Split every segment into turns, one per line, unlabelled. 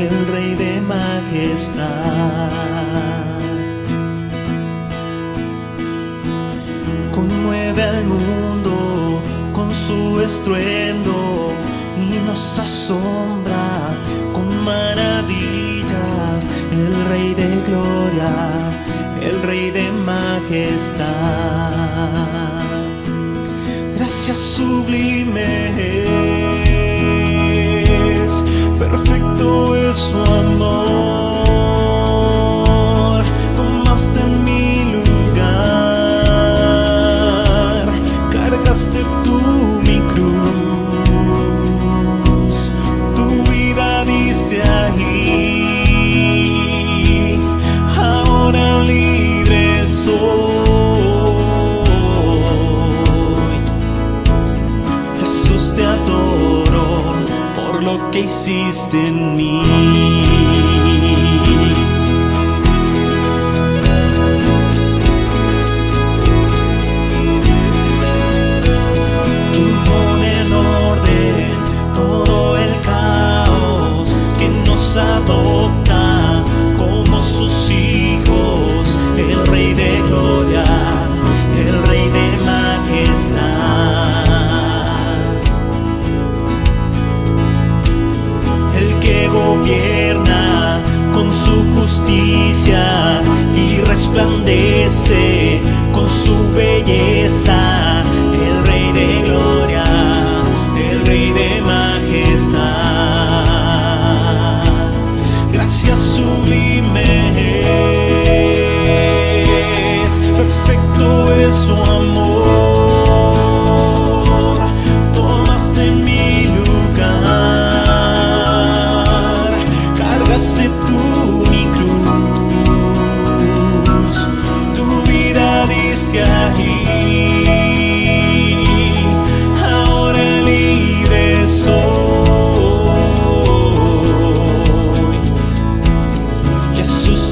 el Rey de majestad. Conmueve al mundo con su estruendo y nos asombra con maravillas. El Rey de gloria, el Rey de majestad. Gracias sublimes, perfecto es su amor. Tomaste mi lugar, cargaste tú mi cruz, tu vida diste ahí, ahora libre soy. Jesús, te adoro por lo que hiciste en mí. Adopta como sus hijos, el Rey de gloria, el Rey de majestad. El que gobierna con su justicia y resplandece con su belleza, el Rey de gloria, el Rey de majestad. Gracias sublimes, perfecto es su amor. Tomaste mi lugar, cargaste tú mi cruz, tu vida diste ahí, ahora libre soy.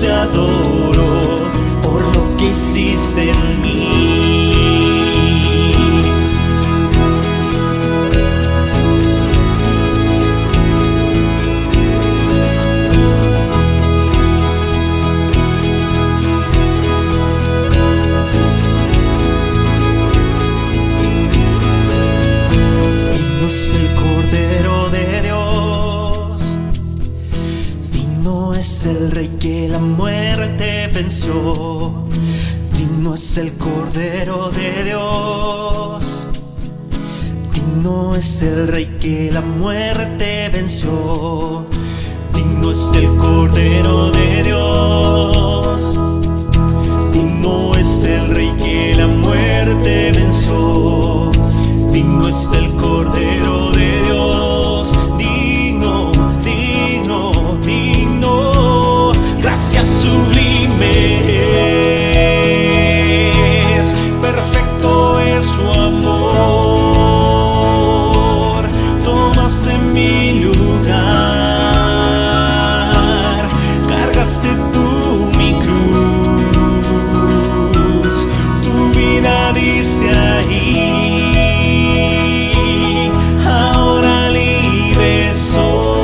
Te adoro por lo que hiciste en mí. Digno es el Cordero de Dios, digno es el Rey que la muerte venció. Digno es el Cordero de Dios, digno es el Rey que la muerte venció. Digno es el Cordero de Dios, digno es el Rey que la muerte venció. Digno es el Cordero de Dios, digno, digno, digno. Gracias sublimes, perfecto es su amor. Tomaste mi lugar, cargaste tú mi cruz, tu vida diste ahí, ahora libre soy.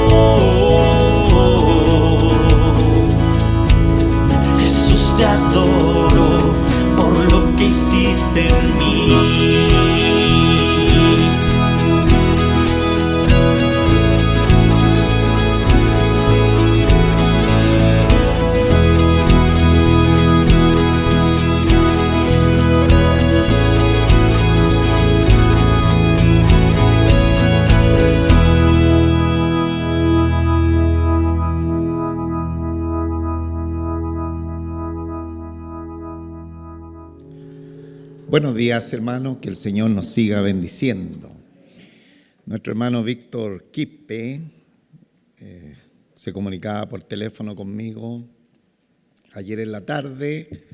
Te adoro por lo que hiciste en mí.
Buenos días, hermanos, que el Señor nos siga bendiciendo. Nuestro hermano Víctor Quispe se comunicaba por teléfono conmigo ayer en la tarde,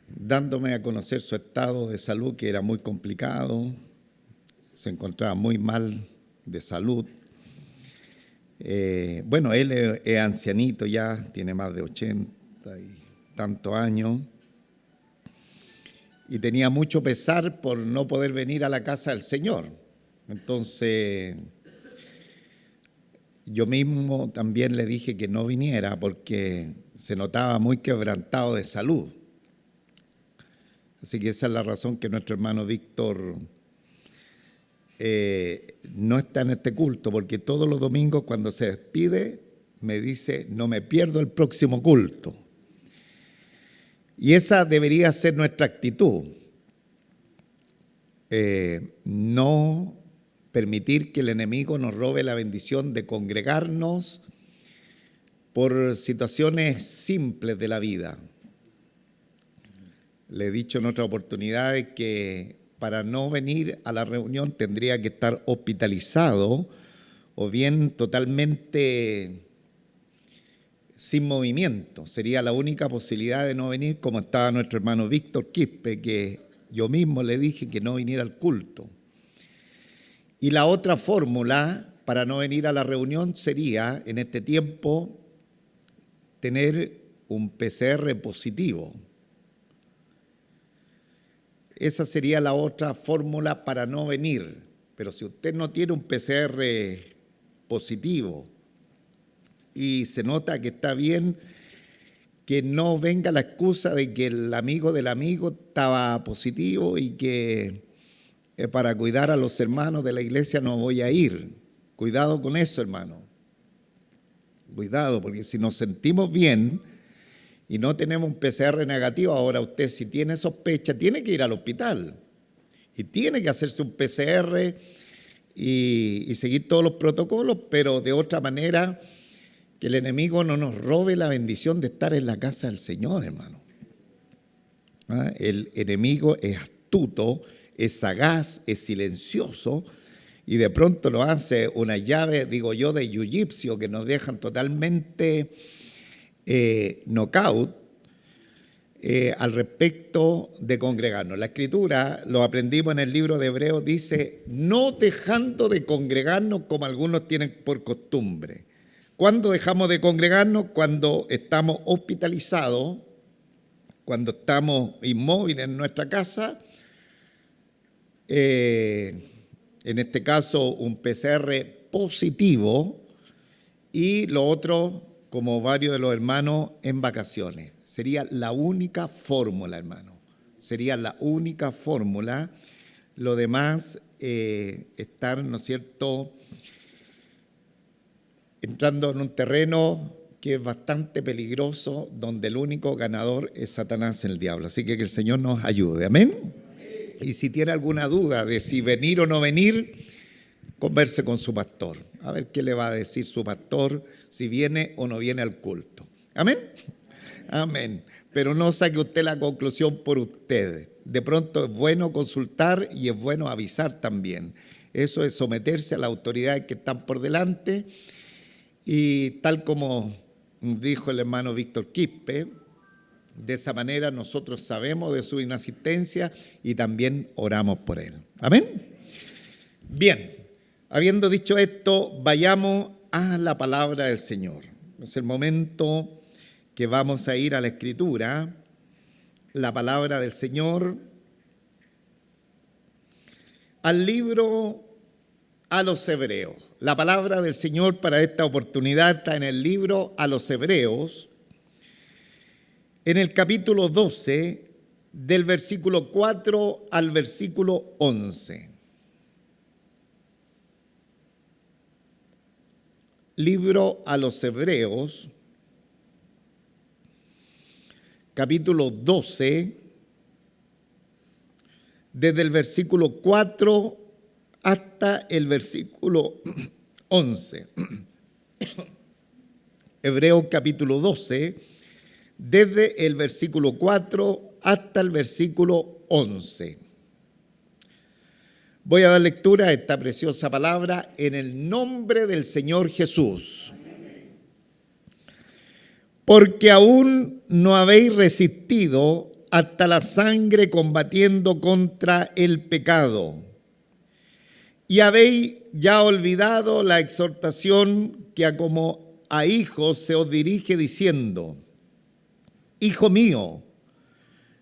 dándome a conocer su estado de salud, que era muy complicado, se encontraba muy mal de salud. Bueno, él es ancianito ya, tiene más de 80 y tantos años, y tenía mucho pesar por no poder venir a la casa del Señor. Entonces, yo mismo también le dije que no viniera porque se notaba muy quebrantado de salud. Así que esa es la razón que nuestro hermano Víctor no está en este culto, porque todos los domingos cuando se despide me dice, no me pierdo el próximo culto. Y esa debería ser nuestra actitud. No permitir que el enemigo nos robe la bendición de congregarnos por situaciones simples de la vida. Le he dicho en otras oportunidades que para no venir a la reunión tendría que estar hospitalizado o bien totalmente sin movimiento. Sería la única posibilidad de no venir, como estaba nuestro hermano Víctor Quispe, que yo mismo le dije que no viniera al culto. Y la otra fórmula para no venir a la reunión sería, en este tiempo, tener un PCR positivo. Esa sería la otra fórmula para no venir. Pero si usted no tiene un PCR positivo y se nota que está bien, que no venga la excusa de que el amigo del amigo estaba positivo y que para cuidar a los hermanos de la iglesia no voy a ir. Cuidado con eso, hermano. Cuidado, porque si nos sentimos bien y no tenemos un PCR negativo, ahora usted si tiene sospecha tiene que ir al hospital y tiene que hacerse un PCR y seguir todos los protocolos, pero de otra manera que el enemigo no nos robe la bendición de estar en la casa del Señor, hermano. El enemigo es astuto, es sagaz, es silencioso y de pronto lo hace una llave, digo yo, de jiu-jitsu que nos dejan totalmente knockout al respecto de congregarnos. La Escritura, lo aprendimos en el libro de Hebreos, dice, no dejando de congregarnos como algunos tienen por costumbre. ¿Cuándo dejamos de congregarnos? Cuando estamos hospitalizados, cuando estamos inmóviles en nuestra casa, en este caso un PCR positivo, y lo otro, como varios de los hermanos, en vacaciones. Sería la única fórmula, hermano. Sería la única fórmula. Lo demás, estar, ¿no es cierto?, entrando en un terreno que es bastante peligroso, donde el único ganador es Satanás, el diablo. Así que el Señor nos ayude. Amén. Y si tiene alguna duda de si venir o no venir, converse con su pastor. A ver qué le va a decir su pastor, si viene o no viene al culto. Amén. Amén. Pero no saque usted la conclusión por usted. De pronto es bueno consultar y es bueno avisar también. Eso es someterse a las autoridades que están por delante. Y tal como dijo el hermano Víctor Quispe, de esa manera nosotros sabemos de su inasistencia y también oramos por él. Amén. Bien, habiendo dicho esto, vayamos a la palabra del Señor. Es el momento que vamos a ir a la Escritura, la palabra del Señor, al libro a los Hebreos. La palabra del Señor para esta oportunidad está en el libro a los Hebreos, en el capítulo 12, del versículo 4 al versículo 11. Libro a los Hebreos, capítulo 12, desde el versículo 4 hasta el versículo 11. Hebreos capítulo 12, desde el versículo 4 hasta el versículo 11. Voy a dar lectura a esta preciosa palabra en el nombre del Señor Jesús. Porque aún no habéis resistido hasta la sangre combatiendo contra el pecado. Y habéis ya olvidado la exhortación que a como a hijos se os dirige diciendo, Hijo mío,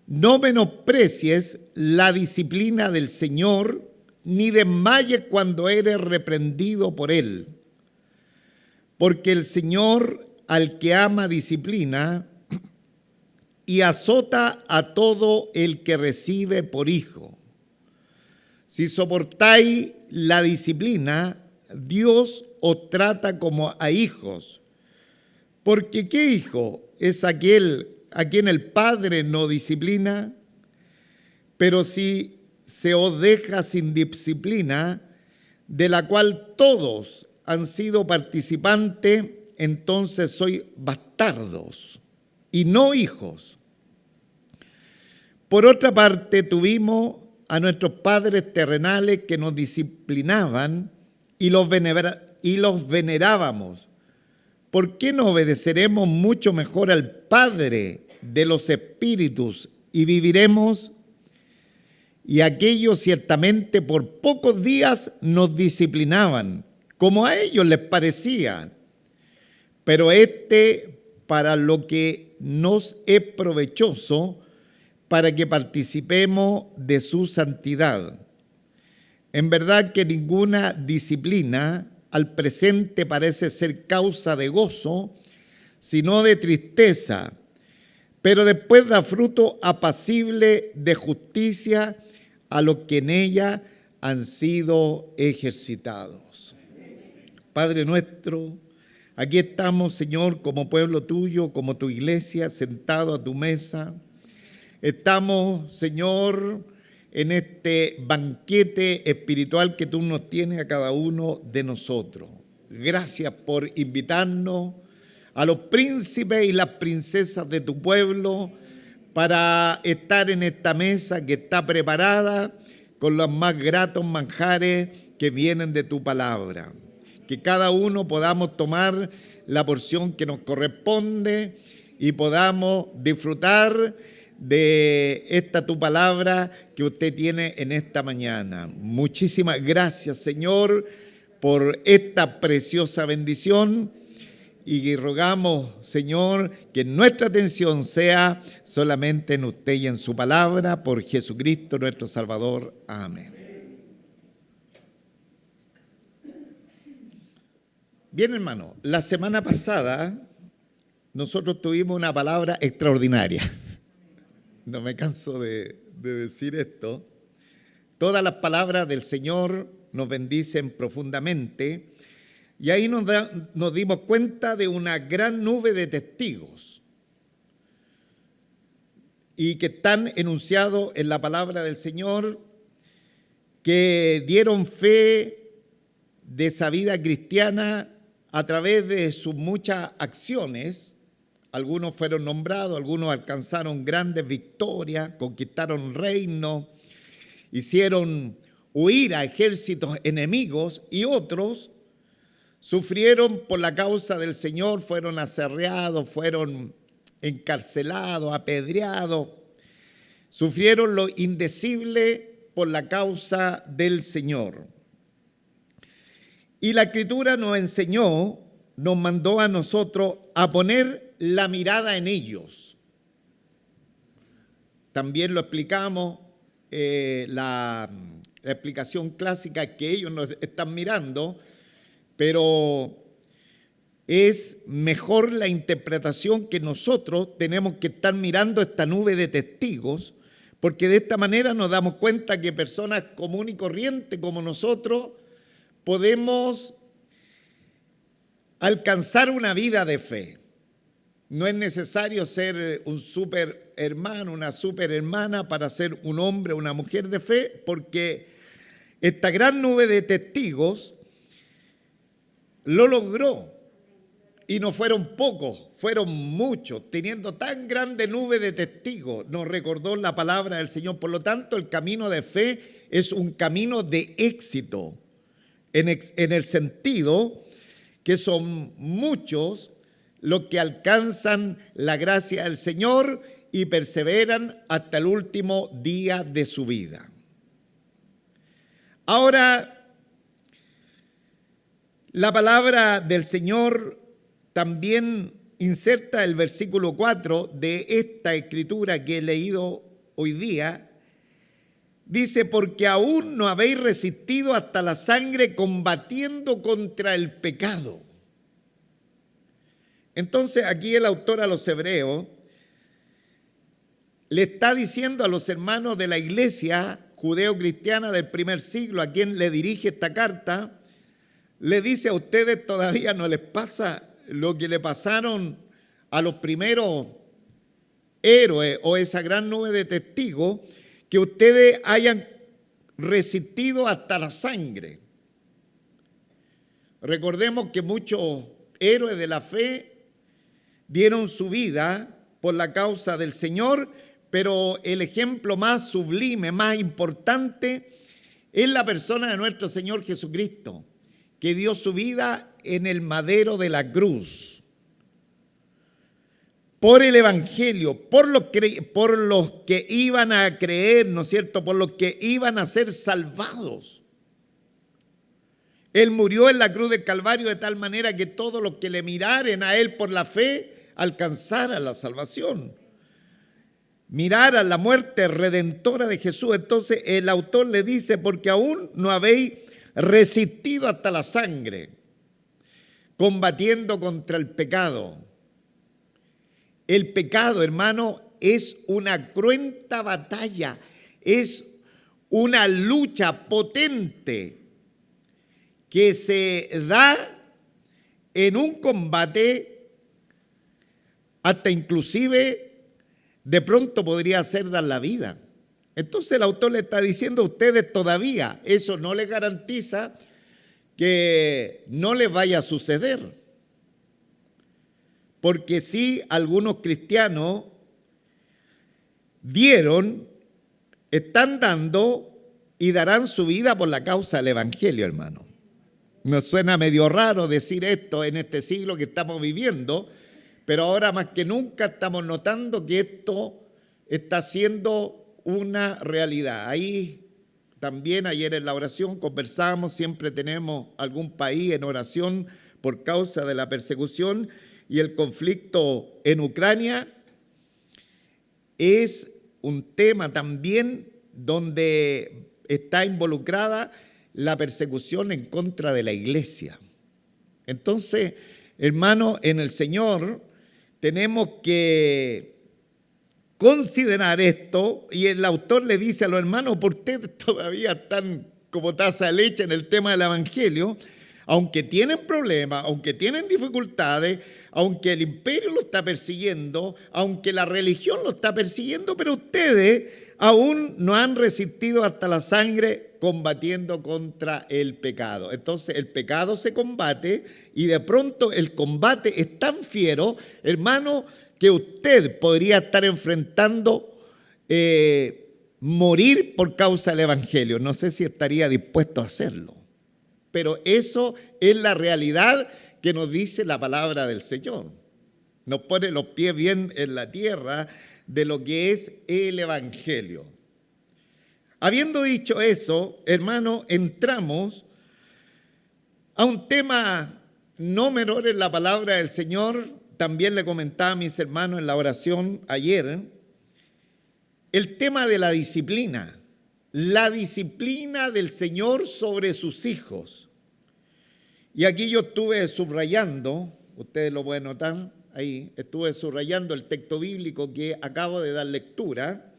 no menosprecies la disciplina del Señor, ni desmayes cuando eres reprendido por Él. Porque el Señor al que ama disciplina y azota a todo el que recibe por hijo. Si soportáis la disciplina, Dios os trata como a hijos. Porque ¿qué hijo es aquel a quien el Padre no disciplina? Pero si se os deja sin disciplina, de la cual todos han sido participantes, entonces sois bastardos y no hijos. Por otra parte, tuvimos a nuestros padres terrenales que nos disciplinaban y los venerábamos. ¿Por qué no obedeceremos mucho mejor al Padre de los espíritus y viviremos? Y aquellos ciertamente por pocos días nos disciplinaban, como a ellos les parecía, pero para lo que nos es provechoso, para que participemos de su santidad. En verdad que ninguna disciplina al presente parece ser causa de gozo, sino de tristeza, pero después da fruto apacible de justicia a los que en ella han sido ejercitados. Padre nuestro, aquí estamos, Señor, como pueblo tuyo, como tu iglesia, sentado a tu mesa. Estamos, Señor, en este banquete espiritual que tú nos tienes a cada uno de nosotros. Gracias por invitarnos a los príncipes y las princesas de tu pueblo para estar en esta mesa que está preparada con los más gratos manjares que vienen de tu palabra. Que cada uno podamos tomar la porción que nos corresponde y podamos disfrutar de esta tu palabra que usted tiene en esta mañana. Muchísimas gracias, Señor, por esta preciosa bendición y rogamos, Señor, que nuestra atención sea solamente en usted y en su palabra, por Jesucristo nuestro Salvador. Amén. Bien, hermano, la semana pasada nosotros tuvimos una palabra extraordinaria. No me canso de decir esto. Todas las palabras del Señor nos bendicen profundamente y ahí nos dimos cuenta de una gran nube de testigos y que están enunciados en la palabra del Señor, que dieron fe de esa vida cristiana a través de sus muchas acciones. Algunos fueron nombrados, algunos alcanzaron grandes victorias, conquistaron reinos, hicieron huir a ejércitos enemigos y otros sufrieron por la causa del Señor, fueron aserreados, fueron encarcelados, apedreados, sufrieron lo indecible por la causa del Señor. Y la Escritura nos enseñó, nos mandó a nosotros a poner la mirada en ellos. También lo explicamos, la explicación clásica es que ellos nos están mirando, pero es mejor la interpretación que nosotros tenemos que estar mirando esta nube de testigos, porque de esta manera nos damos cuenta que personas comunes y corrientes como nosotros podemos alcanzar una vida de fe. No es necesario ser un super hermano, una super hermana para ser un hombre o una mujer de fe, porque esta gran nube de testigos lo logró. Y no fueron pocos, fueron muchos, teniendo tan grande nube de testigos, nos recordó la palabra del Señor. Por lo tanto, el camino de fe es un camino de éxito, en el sentido que son muchos los que alcanzan la gracia del Señor y perseveran hasta el último día de su vida. Ahora, la palabra del Señor también inserta el versículo 4 de esta escritura que he leído hoy día. Dice, porque aún no habéis resistido hasta la sangre combatiendo contra el pecado. Entonces aquí el autor a los hebreos le está diciendo a los hermanos de la iglesia judeo-cristiana del primer siglo, a quien le dirige esta carta, le dice: a ustedes todavía no les pasa lo que le pasaron a los primeros héroes o esa gran nube de testigos, que ustedes hayan resistido hasta la sangre. Recordemos que muchos héroes de la fe dieron su vida por la causa del Señor, pero el ejemplo más sublime, más importante, es la persona de nuestro Señor Jesucristo, que dio su vida en el madero de la cruz. Por el Evangelio, por los que iban a creer, ¿no es cierto?, por los que iban a ser salvados. Él murió en la cruz del Calvario de tal manera que todos los que le miraren a Él por la fe alcanzaran la salvación, miraran la muerte redentora de Jesús. Entonces el autor le dice: porque aún no habéis resistido hasta la sangre, combatiendo contra el pecado. El pecado, hermano, es una cruenta batalla, es una lucha potente que se da en un combate, hasta inclusive de pronto podría ser dar la vida. Entonces el autor le está diciendo a ustedes todavía, eso no les garantiza que no les vaya a suceder. Porque sí, algunos cristianos dieron, están dando y darán su vida por la causa del Evangelio, hermano. Nos suena medio raro decir esto en este siglo que estamos viviendo, pero ahora más que nunca estamos notando que esto está siendo una realidad. Ahí también ayer en la oración conversamos, siempre tenemos algún país en oración por causa de la persecución, y el conflicto en Ucrania es un tema también donde está involucrada la persecución en contra de la iglesia. Entonces, hermano, en el Señor tenemos que considerar esto, y el autor le dice a los hermanos: por ustedes todavía están como taza de leche en el tema del Evangelio, aunque tienen problemas, aunque tienen dificultades, aunque el imperio lo está persiguiendo, aunque la religión lo está persiguiendo, pero ustedes aún no han resistido hasta la sangre combatiendo contra el pecado. Entonces el pecado se combate, y de pronto el combate es tan fiero, hermano, que usted podría estar enfrentando morir por causa del Evangelio. No sé si estaría dispuesto a hacerlo, pero eso es la realidad que nos dice la palabra del Señor. Nos pone los pies bien en la tierra de lo que es el Evangelio. Habiendo dicho eso, hermano, entramos a un tema no menor en la palabra del Señor. También le comentaba a mis hermanos en la oración ayer, el tema de la disciplina del Señor sobre sus hijos. Y aquí yo estuve subrayando, ustedes lo pueden notar ahí, estuve subrayando el texto bíblico que acabo de dar lectura,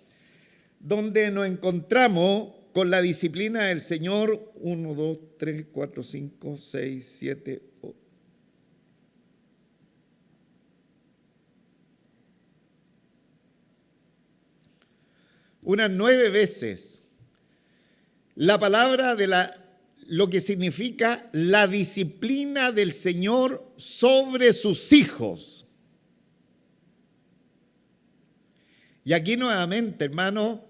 donde nos encontramos con la disciplina del Señor. 1, 2, 3, 4, 5, 6, 7, 8. Unas 9 veces la palabra de lo que significa la disciplina del Señor sobre sus hijos. Y aquí nuevamente, hermano,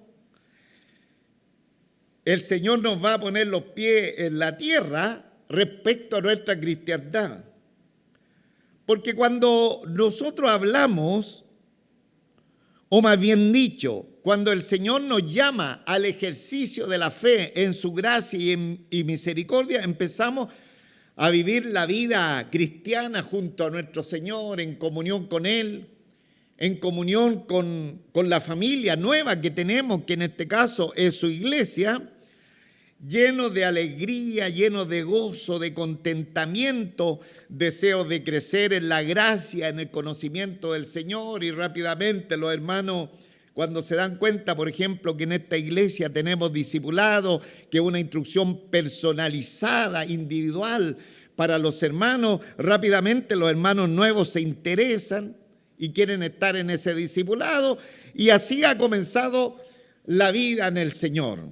el Señor nos va a poner los pies en la tierra respecto a nuestra cristiandad. Porque cuando nosotros hablamos, o más bien dicho, cuando el Señor nos llama al ejercicio de la fe en su gracia y misericordia, empezamos a vivir la vida cristiana junto a nuestro Señor, en comunión con Él, en comunión con la familia nueva que tenemos, que en este caso es su iglesia. llenos de alegría, llenos de gozo, de contentamiento, deseos de crecer en la gracia, en el conocimiento del Señor. Y rápidamente los hermanos, cuando se dan cuenta, por ejemplo, que en esta iglesia tenemos discipulado, que es una instrucción personalizada, individual para los hermanos, rápidamente los hermanos nuevos se interesan y quieren estar en ese discipulado. Y así ha comenzado la vida en el Señor.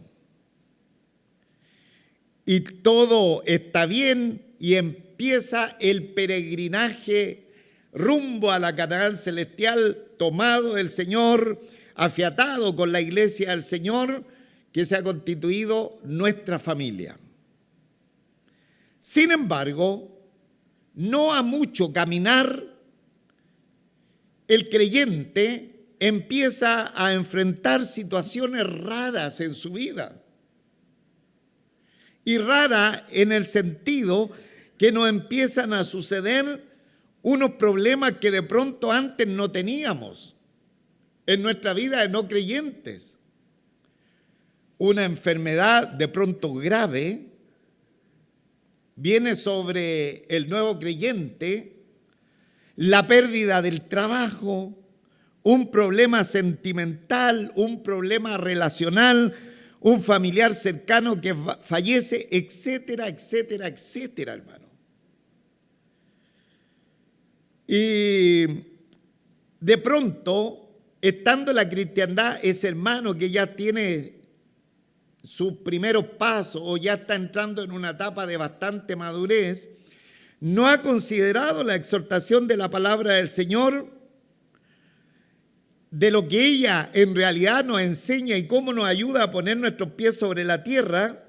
Y todo está bien y empieza el peregrinaje rumbo a la Canaán celestial, tomado del Señor, afiatado con la iglesia del Señor, que se ha constituido nuestra familia. Sin embargo, no a mucho caminar, el creyente empieza a enfrentar situaciones raras en su vida. Y rara en el sentido que nos empiezan a suceder unos problemas que de pronto antes no teníamos en nuestra vida de no creyentes. Una enfermedad de pronto grave viene sobre el nuevo creyente, la pérdida del trabajo, un problema sentimental, un problema relacional, un familiar cercano que fallece, etcétera, etcétera, etcétera, hermano. Y de pronto, estando en la cristiandad, ese hermano que ya tiene sus primeros pasos o ya está entrando en una etapa de bastante madurez, no ha considerado la exhortación de la palabra del Señor, de lo que ella en realidad nos enseña y cómo nos ayuda a poner nuestros pies sobre la tierra,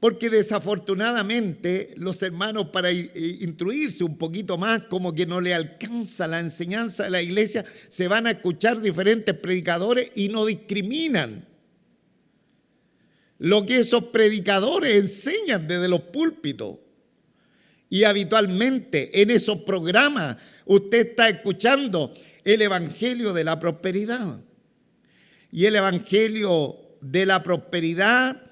porque desafortunadamente los hermanos, para instruirse un poquito más, como que no le alcanza la enseñanza de la iglesia, se van a escuchar diferentes predicadores y no discriminan lo que esos predicadores enseñan desde los púlpitos. Y habitualmente en esos programas usted está escuchando el evangelio de la prosperidad. Y el evangelio de la prosperidad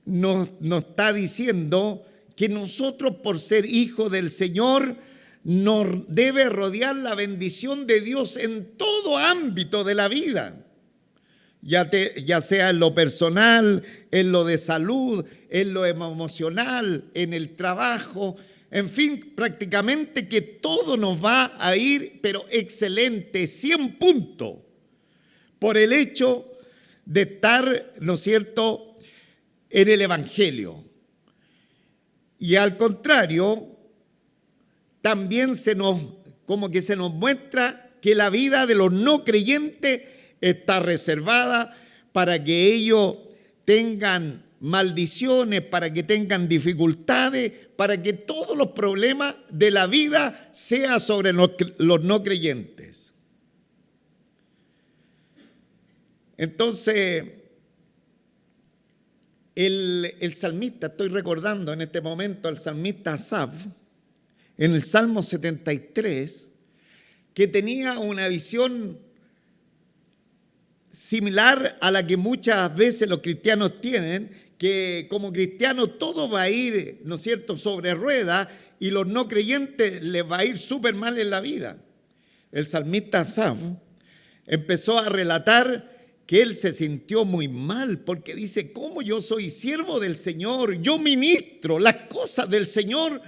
nos está diciendo que nosotros, por ser hijos del Señor, nos debe rodear la bendición de Dios en todo ámbito de la vida. Ya sea en lo personal, en lo de salud, en lo emocional, en el trabajo. En fin, prácticamente que todo nos va a ir, pero excelente, 100 puntos, por el hecho de estar, ¿no es cierto?, en el Evangelio. Y al contrario, también como que se nos muestra que la vida de los no creyentes está reservada para que ellos tengan maldiciones, para que tengan dificultades, para que todos los problemas de la vida sean sobre los no creyentes. Entonces, el salmista, estoy recordando en este momento al salmista Asaf, en el Salmo 73, que tenía una visión similar a la que muchas veces los cristianos tienen, que como cristiano todo va a ir, ¿no es cierto?, sobre ruedas, y los no creyentes les va a ir súper mal en la vida. El salmista Asaf empezó a relatar que él se sintió muy mal, porque dice: ¿cómo yo soy siervo del Señor? Yo ministro las cosas del Señor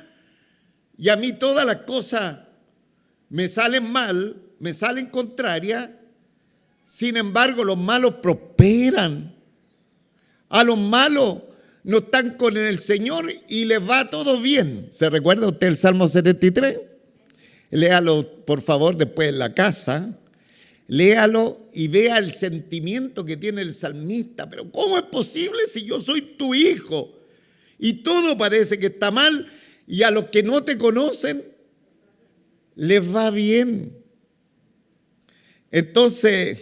y a mí todas las cosas me salen mal, me salen contrarias. Sin embargo, los malos prosperan. A los malos no están con el Señor y les va todo bien. ¿Se recuerda usted el Salmo 73? Léalo, por favor, después en la casa. Léalo y vea el sentimiento que tiene el salmista. Pero ¿cómo es posible si yo soy tu hijo? Y todo parece que está mal, y a los que no te conocen les va bien. Entonces,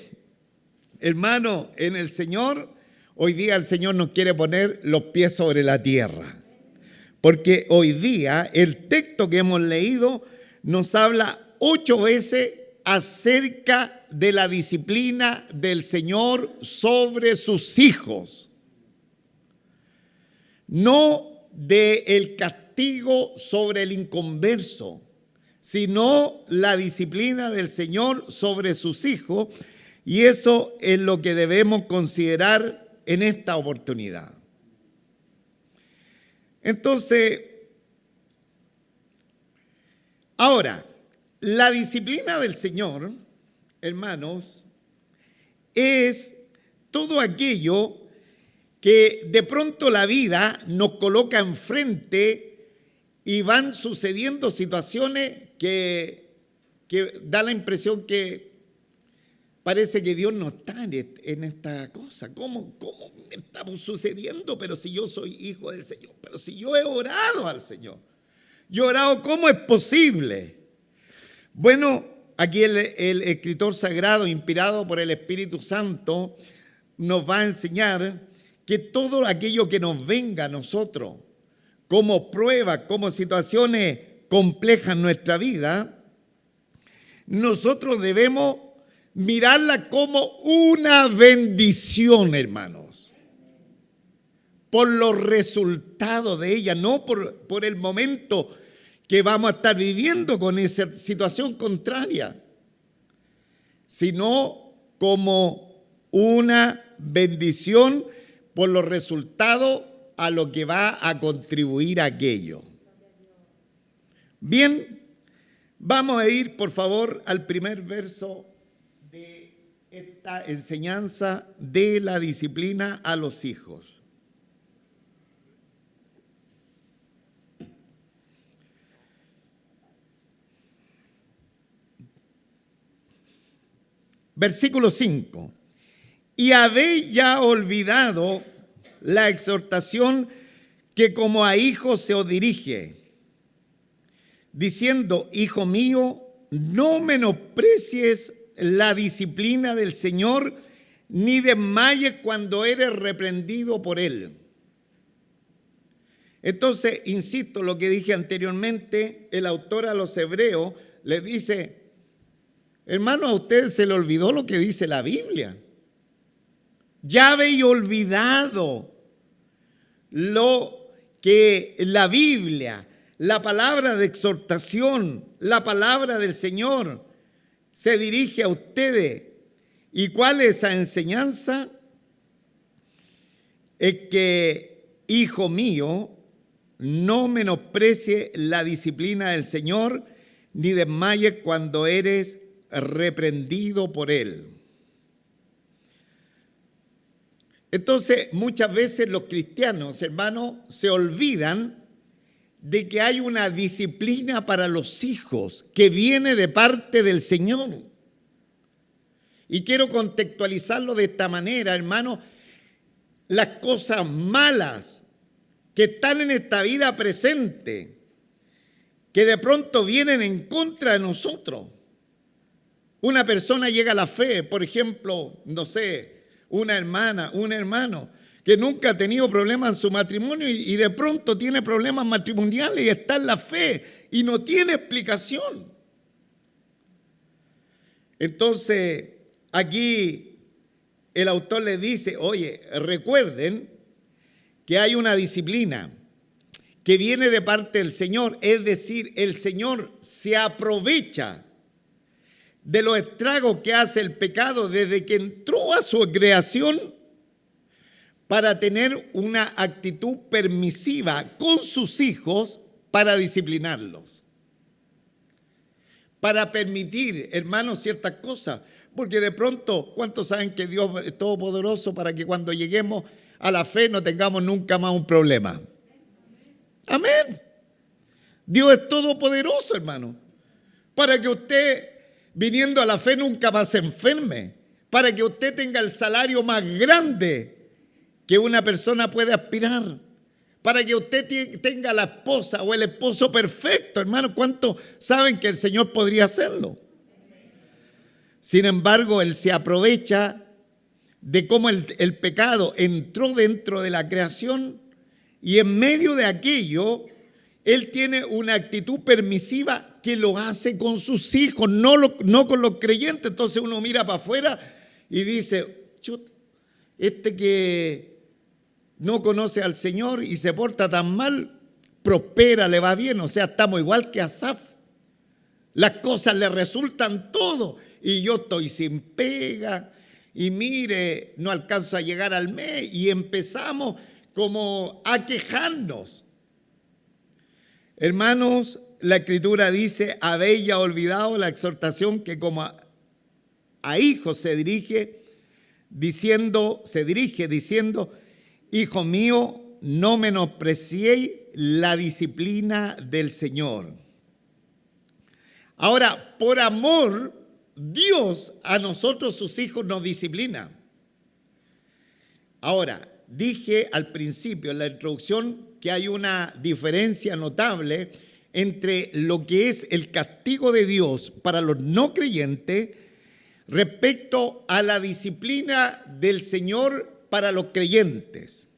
hermano, en el Señor, hoy día el Señor nos quiere poner los pies sobre la tierra. Porque hoy día el texto que hemos leído nos habla 8 veces acerca de la disciplina del Señor sobre sus hijos. no del castigo sobre el inconverso, sino la disciplina del Señor sobre sus hijos, y eso es lo que debemos considerar en esta oportunidad. Entonces, ahora, la disciplina del Señor, hermanos, es todo aquello que de pronto la vida nos coloca enfrente y van sucediendo situaciones que da la impresión que parece que Dios no está en esta cosa. ¿Cómo estamos sucediendo? Pero si yo soy hijo del Señor, pero si yo he orado al Señor, yo he orado, ¿cómo es posible? Bueno, aquí el escritor sagrado, inspirado por el Espíritu Santo, nos va a enseñar que todo aquello que nos venga a nosotros, como pruebas, como situaciones complejas en nuestra vida, nosotros debemos mirarla como una bendición, hermanos, por los resultados de ella, no por el momento que vamos a estar viviendo con esa situación contraria, sino como una bendición por los resultados a lo que va a contribuir aquello. Bien, vamos a ir por favor al primer verso de esta enseñanza de la disciplina a los hijos. Versículo 5. Y habéis ya olvidado la exhortación que como a hijos se os dirige, diciendo: hijo mío, no menosprecies la disciplina del Señor, ni desmayes cuando eres reprendido por Él. Entonces, insisto, lo que dije anteriormente, el autor a los hebreos les dice: hermano, a ustedes se le olvidó lo que dice la Biblia. Ya habéis olvidado lo que la Biblia, la palabra de exhortación, la palabra del Señor se dirige a ustedes. ¿Y cuál es esa enseñanza? Es que, hijo mío, no menosprecie la disciplina del Señor, ni desmayes cuando eres reprendido por Él. Entonces, muchas veces los cristianos, hermanos, se olvidan de que hay una disciplina para los hijos que viene de parte del Señor. Y quiero contextualizarlo de esta manera, hermano. Las cosas malas que están en esta vida presente, que de pronto vienen en contra de nosotros. Una persona llega a la fe, por ejemplo, no sé, una hermana, un hermano que nunca ha tenido problemas en su matrimonio y de pronto tiene problemas matrimoniales y está en la fe y no tiene explicación. Entonces, aquí el autor le dice: oye, recuerden que hay una disciplina que viene de parte del Señor, es decir, el Señor se aprovecha de los estragos que hace el pecado desde que entró a su creación para tener una actitud permisiva con sus hijos para disciplinarlos. Para permitir, hermanos, ciertas cosas. Porque de pronto, ¿cuántos saben que Dios es todopoderoso para que cuando lleguemos a la fe no tengamos nunca más un problema? Amén. Dios es todopoderoso, hermano. Para que usted, viniendo a la fe, nunca más se enferme. Para que usted tenga el salario más grande que una persona puede aspirar. Para que usted tenga la esposa o el esposo perfecto, hermano. ¿Cuántos saben que el Señor podría hacerlo? Sin embargo, Él se aprovecha de cómo el pecado entró dentro de la creación y en medio de aquello, Él tiene una actitud permisiva que lo hace con sus hijos, no con los creyentes. Entonces uno mira para afuera y dice: este que no conoce al Señor y se porta tan mal, prospera, le va bien. O sea, estamos igual que Asaf. Las cosas le resultan todo. Y yo estoy sin pega. Y mire, no alcanzo a llegar al mes. Y empezamos como a quejarnos. Hermanos, la Escritura dice: habéis ya olvidado la exhortación que como a hijos se dirige diciendo: hijo mío, no menospreciéis la disciplina del Señor. Ahora, por amor, Dios a nosotros, sus hijos, nos disciplina. Ahora, dije al principio, en la introducción, que hay una diferencia notable entre lo que es el castigo de Dios para los no creyentes respecto a la disciplina del Señor para los creyentes.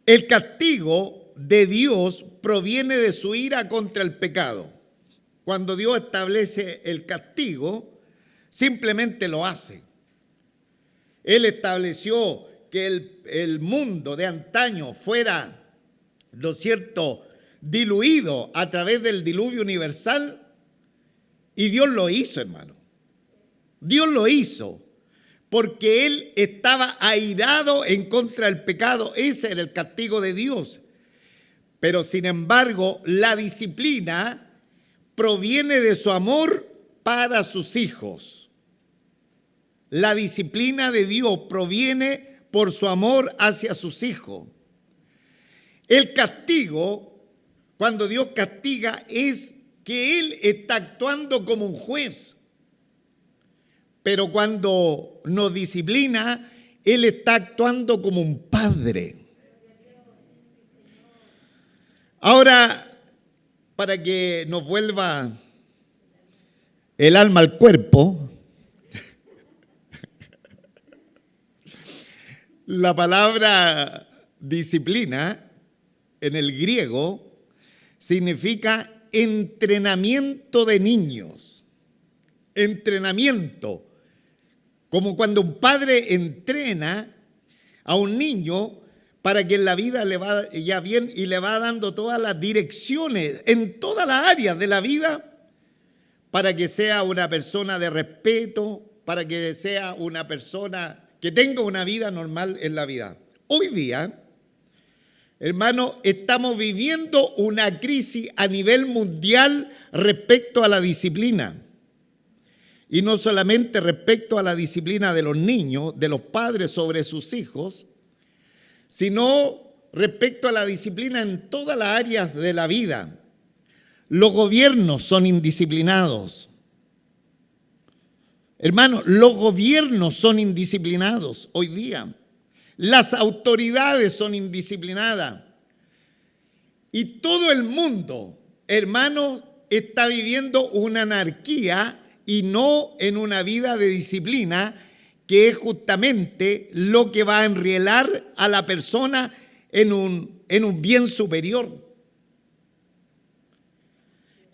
El castigo de Dios proviene de su ira contra el pecado. Cuando Dios establece el castigo, simplemente lo hace. Él estableció que el mundo de antaño fuera, ¿no es cierto?, diluido a través del diluvio universal, y Dios lo hizo, hermano. Dios lo hizo porque Él estaba airado en contra del pecado. Ese era el castigo de Dios. Pero sin embargo, la disciplina proviene de su amor para sus hijos. La disciplina de Dios proviene por su amor hacia sus hijos. El castigo, cuando Dios castiga, es que Él está actuando como un juez. Pero cuando nos disciplina, Él está actuando como un padre. Ahora, para que nos vuelva el alma al cuerpo, la palabra disciplina en el griego significa entrenamiento de niños. Entrenamiento. Como cuando un padre entrena a un niño para que en la vida le vaya bien y le va dando todas las direcciones en todas las áreas de la vida para que sea una persona de respeto, para que sea una persona que tenga una vida normal en la vida. Hoy día, hermano, estamos viviendo una crisis a nivel mundial respecto a la disciplina. Y no solamente respecto a la disciplina de los niños, de los padres sobre sus hijos, sino respecto a la disciplina en todas las áreas de la vida. Los gobiernos son indisciplinados. Hermanos, los gobiernos son indisciplinados hoy día. Las autoridades son indisciplinadas. Y todo el mundo, hermanos, está viviendo una anarquía y no en una vida de disciplina, que es justamente lo que va a enrielar a la persona en un bien superior.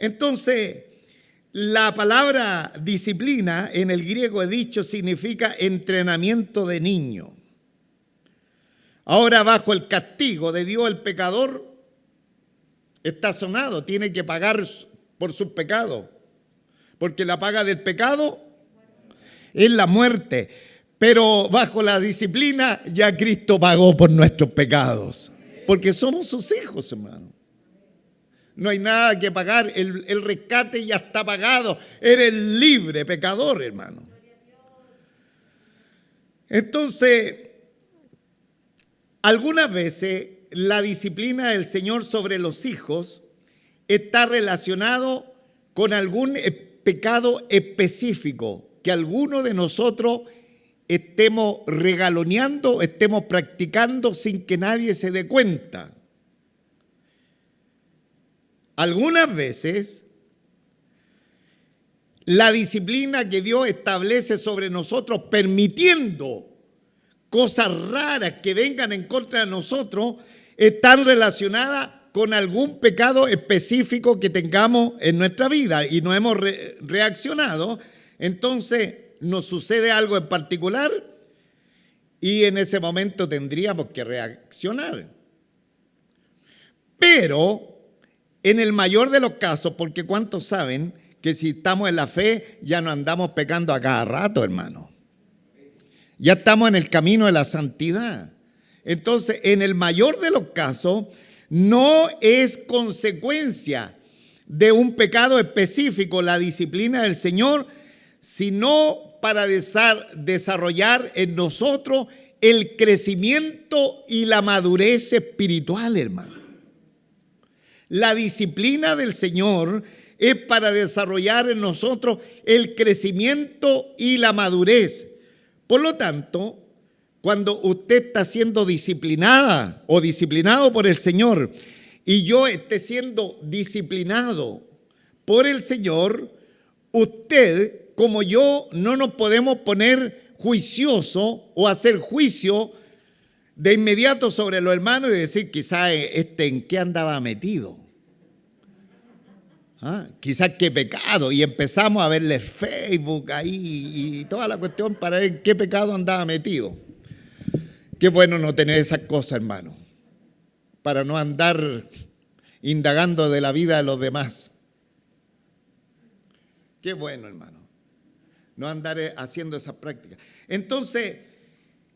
Entonces, la palabra disciplina en el griego he dicho significa entrenamiento de niño. Ahora, bajo el castigo de Dios, el pecador está sonado, tiene que pagar por sus pecados, porque la paga del pecado es la muerte. Pero bajo la disciplina ya Cristo pagó por nuestros pecados, porque somos sus hijos, hermano. No hay nada que pagar, el rescate ya está pagado. Eres libre, pecador, hermano. Entonces, algunas veces la disciplina del Señor sobre los hijos está relacionado con algún pecado específico que alguno de nosotros estemos regaloneando, estemos practicando sin que nadie se dé cuenta. Algunas veces la disciplina que Dios establece sobre nosotros, permitiendo cosas raras que vengan en contra de nosotros, están relacionadas con algún pecado específico que tengamos en nuestra vida y no hemos reaccionado. Entonces nos sucede algo en particular y en ese momento tendríamos que reaccionar. Pero en el mayor de los casos, porque ¿cuántos saben que si estamos en la fe ya no andamos pecando a cada rato, hermano? Ya estamos en el camino de la santidad. Entonces, en el mayor de los casos, no es consecuencia de un pecado específico la disciplina del Señor, sino para desarrollar en nosotros el crecimiento y la madurez espiritual, hermano. La disciplina del Señor es para desarrollar en nosotros el crecimiento y la madurez. Por lo tanto, cuando usted está siendo disciplinada o disciplinado por el Señor y yo esté siendo disciplinado por el Señor, usted como yo no nos podemos poner juicioso o hacer juicio de inmediato sobre los hermanos y decir quizás en qué andaba metido. Quizás qué pecado, y empezamos a verle Facebook ahí y toda la cuestión para ver en qué pecado andaba metido. Qué bueno no tener esas cosas, hermano, para no andar indagando de la vida de los demás. Qué bueno, hermano, no andar haciendo esas prácticas. Entonces,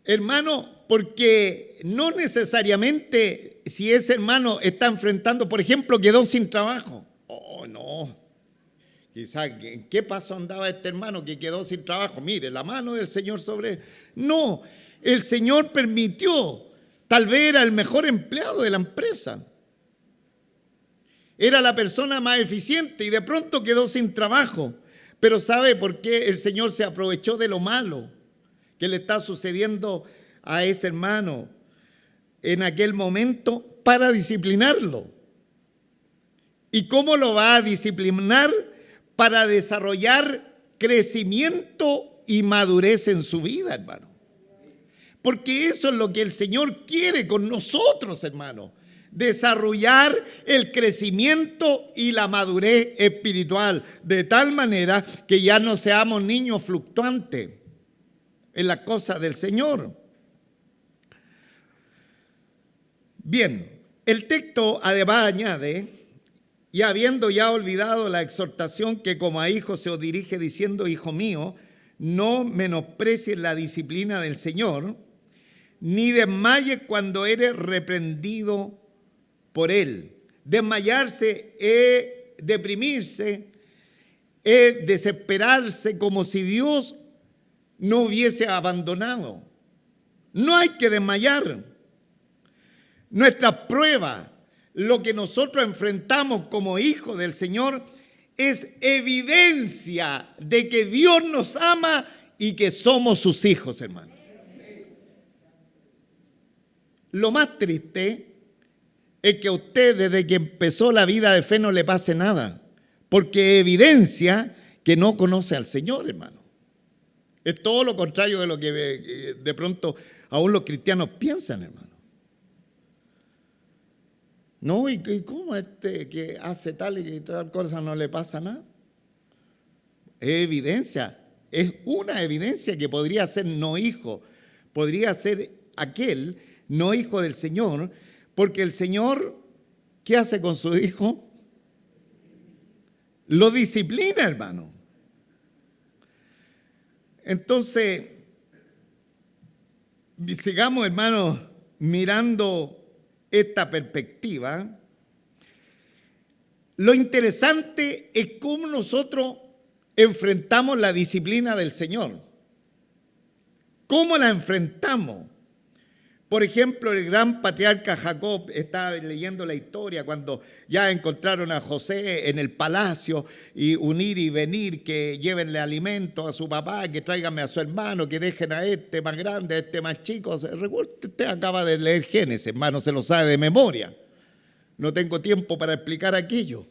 hermano, porque no necesariamente si ese hermano está enfrentando, por ejemplo, quedó sin trabajo. Oh, no. Quizás, ¿en qué paso andaba este hermano que quedó sin trabajo? Mire, la mano del Señor sobre él. No, el Señor permitió. Tal vez era el mejor empleado de la empresa. Era la persona más eficiente y de pronto quedó sin trabajo. Pero ¿sabe por qué el Señor se aprovechó de lo malo que le está sucediendo a ese hermano en aquel momento para disciplinarlo? ¿Y cómo lo va a disciplinar? Para desarrollar crecimiento y madurez en su vida, hermano. Porque eso es lo que el Señor quiere con nosotros, hermano. Desarrollar el crecimiento y la madurez espiritual, de tal manera que ya no seamos niños fluctuantes en las cosas del Señor. Bien, el texto además añade: y habiendo ya olvidado la exhortación que como a hijos se os dirige diciendo, hijo mío, no menosprecies la disciplina del Señor, ni desmayes cuando eres reprendido por Él. Desmayarse es deprimirse, es desesperarse como si Dios no hubiese abandonado. No hay que desmayar. Nuestras pruebas, lo que nosotros enfrentamos como hijos del Señor, es evidencia de que Dios nos ama y que somos sus hijos, hermano. Lo más triste es que a usted desde que empezó la vida de fe no le pase nada, porque evidencia que no conoce al Señor, hermano. Es todo lo contrario de lo que de pronto aún los cristianos piensan, hermano. No, ¿y cómo que hace tal y que tal cosa no le pasa nada? Es evidencia, es una evidencia que podría ser no hijo, podría ser aquel no hijo del Señor, porque el Señor, ¿qué hace con su hijo? Lo disciplina, hermano. Entonces, sigamos, hermano, mirando esta perspectiva. Lo interesante es cómo nosotros enfrentamos la disciplina del Señor. ¿Cómo la enfrentamos? Por ejemplo, el gran patriarca Jacob, estaba leyendo la historia cuando ya encontraron a José en el palacio y unir y venir, que llévenle alimento a su papá, que tráiganme a su hermano, que dejen a este más grande, a este más chico. Recuerde, usted acaba de leer Génesis, hermano, se lo sabe de memoria. No tengo tiempo para explicar aquello.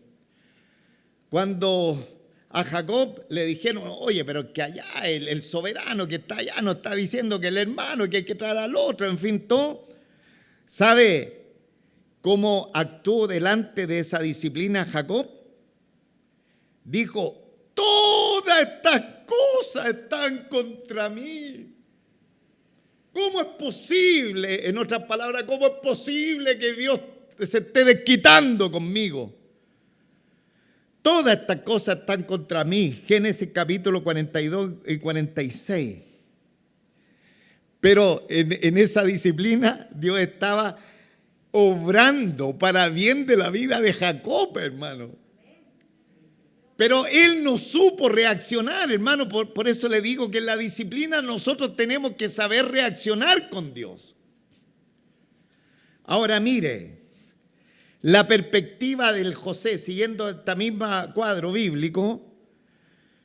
Cuando a Jacob le dijeron, oye, pero que allá el soberano que está allá nos está diciendo que el hermano, que hay que traer al otro, en fin, todo. ¿Sabe cómo actuó delante de esa disciplina Jacob? Dijo, todas estas cosas están contra mí. ¿Cómo es posible, en otras palabras, cómo es posible que Dios se esté desquitando conmigo? Todas estas cosas están contra mí. Génesis capítulo 42 y 46. Pero en esa disciplina Dios estaba obrando para bien de la vida de Jacob, hermano. Pero él no supo reaccionar, hermano. Por eso le digo que en la disciplina nosotros tenemos que saber reaccionar con Dios. Ahora mire, la perspectiva del José, siguiendo esta misma cuadro bíblico,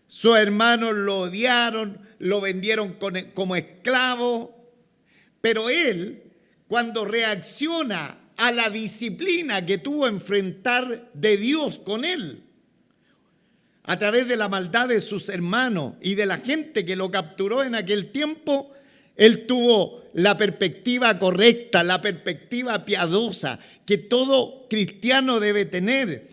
sus hermanos lo odiaron, lo vendieron como esclavo, pero él, cuando reacciona a la disciplina que tuvo que enfrentar de Dios con él, a través de la maldad de sus hermanos y de la gente que lo capturó en aquel tiempo, él tuvo la perspectiva correcta, la perspectiva piadosa que todo cristiano debe tener.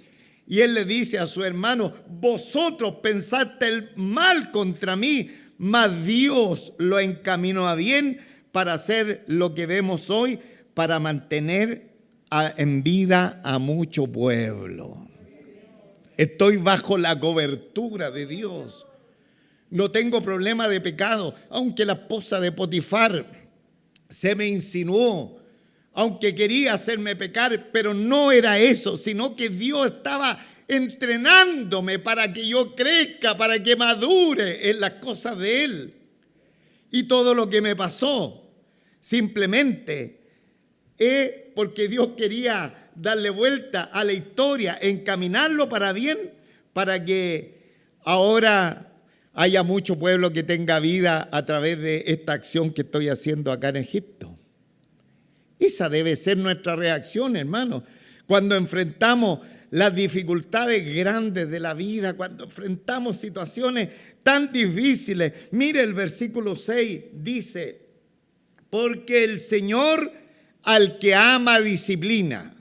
Y él le dice a su hermano: vosotros pensaste el mal contra mí, mas Dios lo encaminó a bien para hacer lo que vemos hoy, para mantener en vida a mucho pueblo. Estoy bajo la cobertura de Dios. No tengo problema de pecado, aunque la esposa de Potifar se me insinuó, aunque quería hacerme pecar, pero no era eso, sino que Dios estaba entrenándome para que yo crezca, para que madure en las cosas de Él. Y todo lo que me pasó, simplemente es porque Dios quería darle vuelta a la historia, encaminarlo para bien, para que ahora haya mucho pueblo que tenga vida a través de esta acción que estoy haciendo acá en Egipto. Esa debe ser nuestra reacción, hermano, cuando enfrentamos las dificultades grandes de la vida, cuando enfrentamos situaciones tan difíciles. Mire, el versículo 6 dice: porque el Señor al que ama disciplina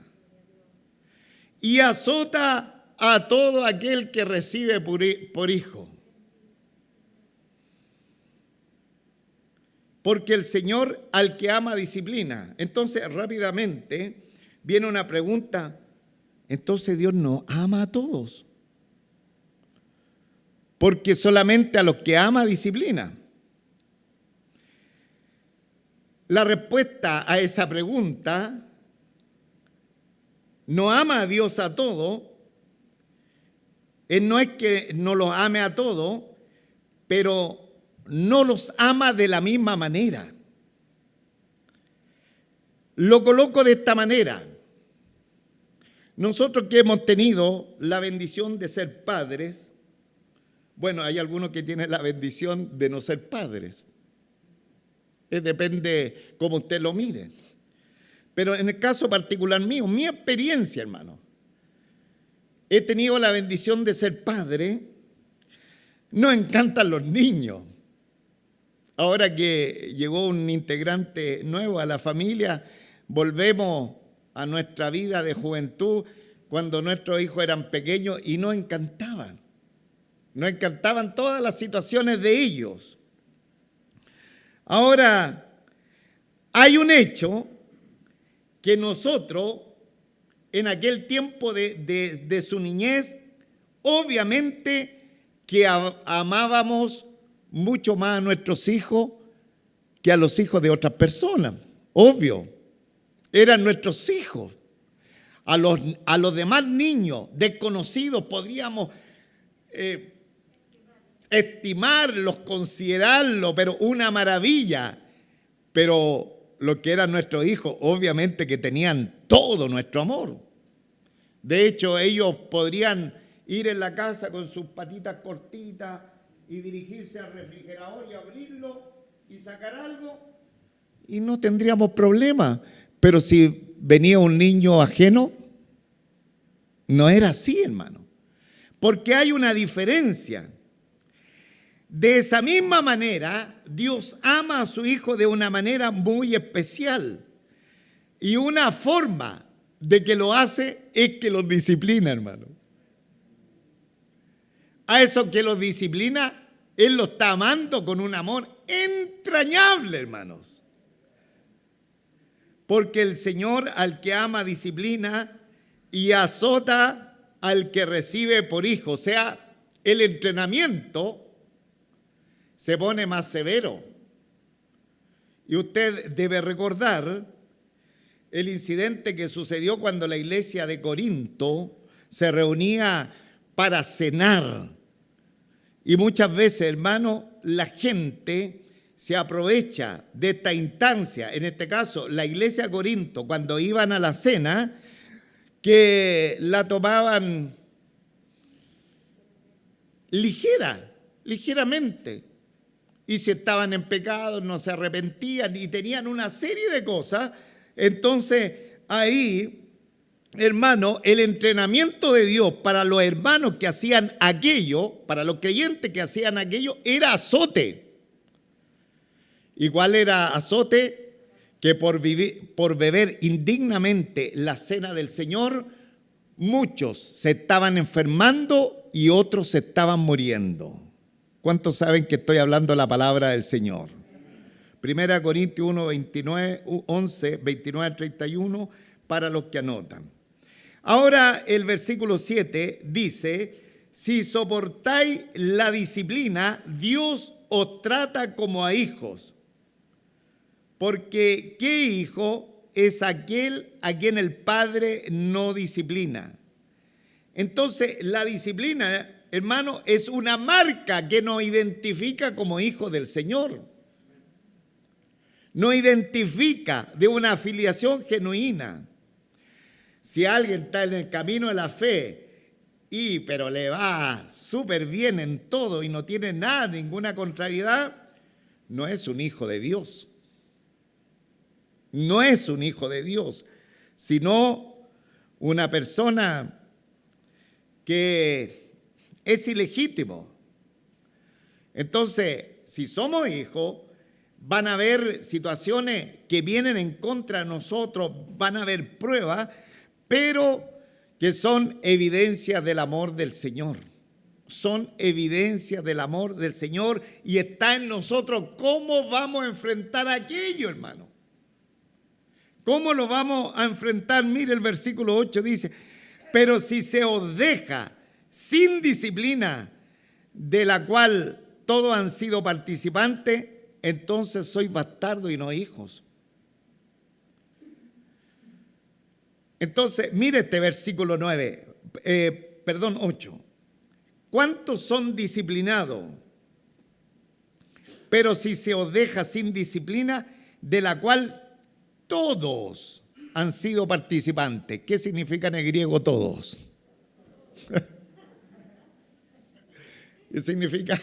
y azota a todo aquel que recibe por hijo. Porque el Señor al que ama disciplina. Entonces, rápidamente viene una pregunta: entonces Dios no ama a todos, porque solamente a los que ama disciplina. La respuesta a esa pregunta: no ama a Dios a todos. Él no es que no los ame a todos, pero no los ama de la misma manera. Lo coloco de esta manera. Nosotros que hemos tenido la bendición de ser padres, bueno, hay algunos que tienen la bendición de no ser padres. Depende cómo usted lo mire. Pero en el caso particular mío, mi experiencia, hermano, he tenido la bendición de ser padre. Nos encantan los niños. Ahora que llegó un integrante nuevo a la familia, volvemos a nuestra vida de juventud cuando nuestros hijos eran pequeños y nos encantaban. Nos encantaban todas las situaciones de ellos. Ahora, hay un hecho que nosotros, en aquel tiempo de su niñez, obviamente que amábamos mucho más a nuestros hijos que a los hijos de otras personas. Obvio, eran nuestros hijos. A los demás niños desconocidos podríamos estimarlos, considerarlos, pero una maravilla. Pero los que eran nuestros hijos, obviamente que tenían todo nuestro amor. De hecho, ellos podrían ir en la casa con sus patitas cortitas y dirigirse al refrigerador y abrirlo y sacar algo y no tendríamos problema. Pero si venía un niño ajeno, no era así, hermano. Porque hay una diferencia. De esa misma manera, Dios ama a su hijo de una manera muy especial. Y una forma de que lo hace es que los disciplina, hermano. A esos que los disciplina, Él los está amando con un amor entrañable, hermanos. porque el Señor al que ama disciplina y azota al que recibe por hijo. O sea, el entrenamiento se pone más severo. Y usted debe recordar el incidente que sucedió cuando la iglesia de Corinto se reunía para cenar. Y muchas veces, hermano, la gente se aprovecha de esta instancia. En este caso, la iglesia de Corinto, cuando iban a la cena, que la tomaban ligeramente. Y si estaban en pecado, no se arrepentían y tenían una serie de cosas. Entonces, ahí, hermano, el entrenamiento de Dios para los hermanos que hacían aquello, para los creyentes que hacían aquello, era azote. ¿Y cuál era azote? Que por beber indignamente la cena del Señor, muchos se estaban enfermando y otros se estaban muriendo. ¿Cuántos saben que estoy hablando la palabra del Señor? 1 Corintios 1, 11, 29 al 31, para los que anotan. Ahora el versículo 7 dice: si soportáis la disciplina, Dios os trata como a hijos. Porque ¿qué hijo es aquel a quien el Padre no disciplina? Entonces, la disciplina, hermano, es una marca que nos identifica como hijos del Señor. Nos identifica de una afiliación genuina. Si alguien está en el camino de la fe, pero le va súper bien en todo y no tiene nada, ninguna contrariedad, no es un hijo de Dios. No es un hijo de Dios, sino una persona que es ilegítimo. Entonces, si somos hijos, van a haber situaciones que vienen en contra de nosotros, van a haber pruebas, pero que son evidencias del amor del Señor. Son evidencias del amor del Señor y está en nosotros cómo vamos a enfrentar aquello, hermano. ¿Cómo lo vamos a enfrentar? Mire, el versículo 8 dice: pero si se os deja sin disciplina, de la cual todos han sido participantes, entonces sois bastardos y no hijos. Entonces, mire este versículo 8. ¿Cuántos son disciplinados? Pero si se os deja sin disciplina, de la cual todos han sido participantes. ¿Qué significa en el griego todos? ¿Qué significa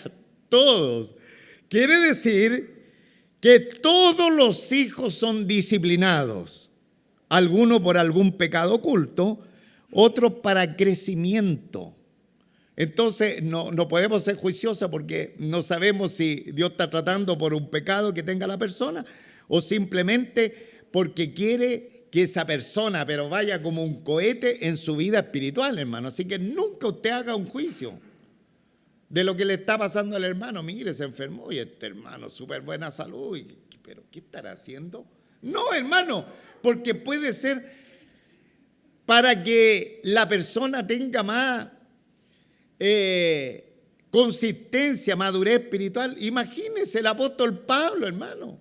todos? Quiere decir que todos los hijos son disciplinados. Algunos por algún pecado oculto, otros para crecimiento. Entonces no podemos ser juiciosos porque no sabemos si Dios está tratando por un pecado que tenga la persona o simplemente porque quiere que esa persona pero vaya como un cohete en su vida espiritual, hermano. Así que nunca usted haga un juicio de lo que le está pasando al hermano. Mire, se enfermó y este hermano, súper buena salud, pero ¿qué estará haciendo? No, hermano, porque puede ser para que la persona tenga más consistencia, madurez espiritual. Imagínese el apóstol Pablo, hermano.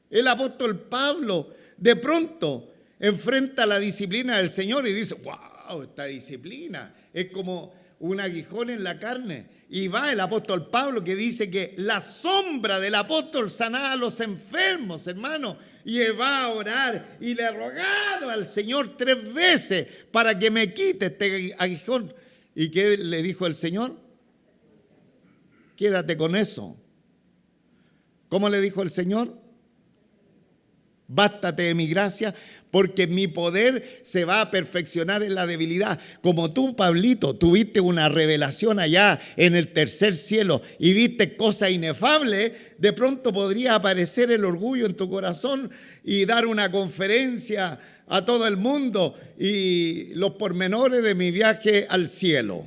El apóstol Pablo de pronto enfrenta la disciplina del Señor y dice: wow, esta disciplina es como un aguijón en la carne. Y va el apóstol Pablo que dice que la sombra del apóstol sanaba a los enfermos, hermano. Y va a orar y le ha rogado al Señor 3 veces para que me quite este aguijón. ¿Y qué le dijo el Señor? Quédate con eso. ¿Cómo le dijo el Señor? Bástate de mi gracia, porque mi poder se va a perfeccionar en la debilidad. Como tú, Pablito, tuviste una revelación allá en el tercer cielo y viste cosas inefables, de pronto podría aparecer el orgullo en tu corazón y dar una conferencia a todo el mundo y los pormenores de mi viaje al cielo.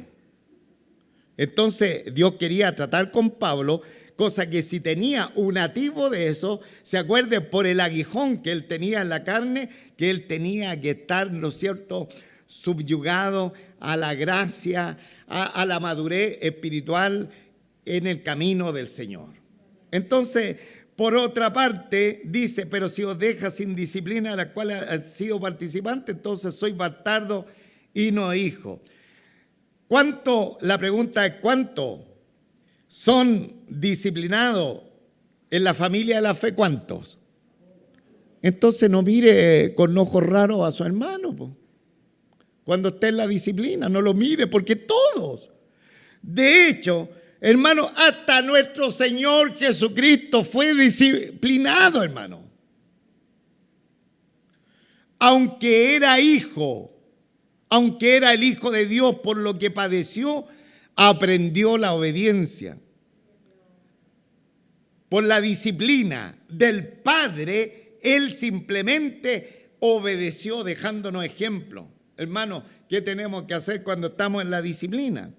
Entonces Dios quería tratar con Pablo cosa que si tenía un atisbo de eso, se acuerde por el aguijón que él tenía en la carne, que él tenía que estar, ¿no es cierto?, subyugado a la gracia, a la madurez espiritual en el camino del Señor. Entonces, por otra parte, dice, pero si os deja sin disciplina, de la cual ha sido participante, entonces sois bastardo y no hijo. ¿Cuánto? La pregunta es, ¿cuánto son disciplinados en la familia de la fe? ¿Cuántos? Entonces no mire con ojos raros a su hermano, po. Cuando esté en la disciplina, no lo mire, porque todos. De hecho, hermano, hasta nuestro Señor Jesucristo fue disciplinado, hermano. Aunque era hijo, aunque era el Hijo de Dios, por lo que padeció, aprendió la obediencia. Por la disciplina del Padre, Él simplemente obedeció, dejándonos ejemplo. Hermano, ¿qué tenemos que hacer cuando estamos en la disciplina?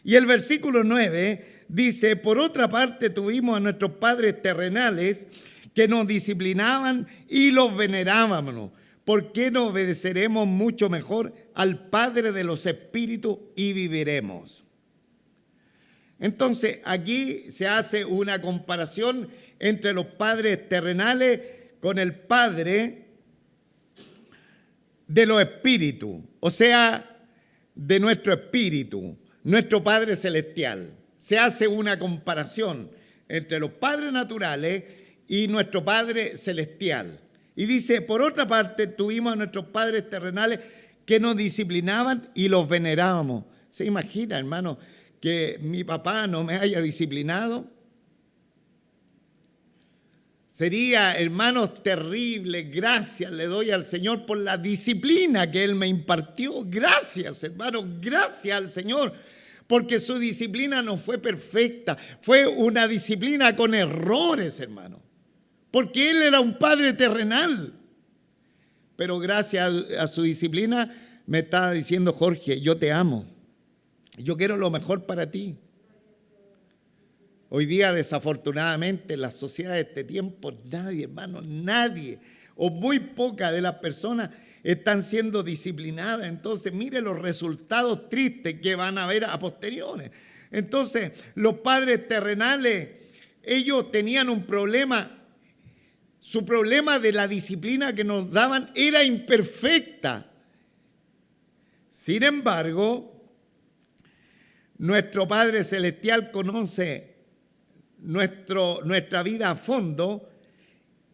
Y el versículo 9 dice, por otra parte tuvimos a nuestros padres terrenales que nos disciplinaban y los venerábamos. ¿Por qué no obedeceremos mucho mejor al Padre de los Espíritus y viviremos? Entonces, aquí se hace una comparación entre los padres terrenales con el Padre de los espíritus, o sea, de nuestro espíritu, nuestro Padre celestial. Se hace una comparación entre los padres naturales y nuestro Padre celestial. Y dice, por otra parte, tuvimos a nuestros padres terrenales que nos disciplinaban y los venerábamos. ¿Se imagina, hermano, que mi papá no me haya disciplinado? Sería, hermanos, terrible. Gracias le doy al Señor por la disciplina que Él me impartió. Gracias, hermanos, gracias al Señor. Porque su disciplina no fue perfecta. Fue una disciplina con errores, hermano. Porque Él era un padre terrenal. Pero gracias a su disciplina me está diciendo, Jorge, yo te amo. Yo quiero lo mejor para ti. Hoy día, desafortunadamente, en la sociedad de este tiempo, nadie, hermano, nadie, o muy pocas de las personas están siendo disciplinadas. Entonces, mire los resultados tristes que van a haber a posteriores. Entonces, los padres terrenales, ellos tenían un problema. Su problema de la disciplina que nos daban era imperfecta. Sin embargo, nuestro Padre Celestial conoce nuestra vida a fondo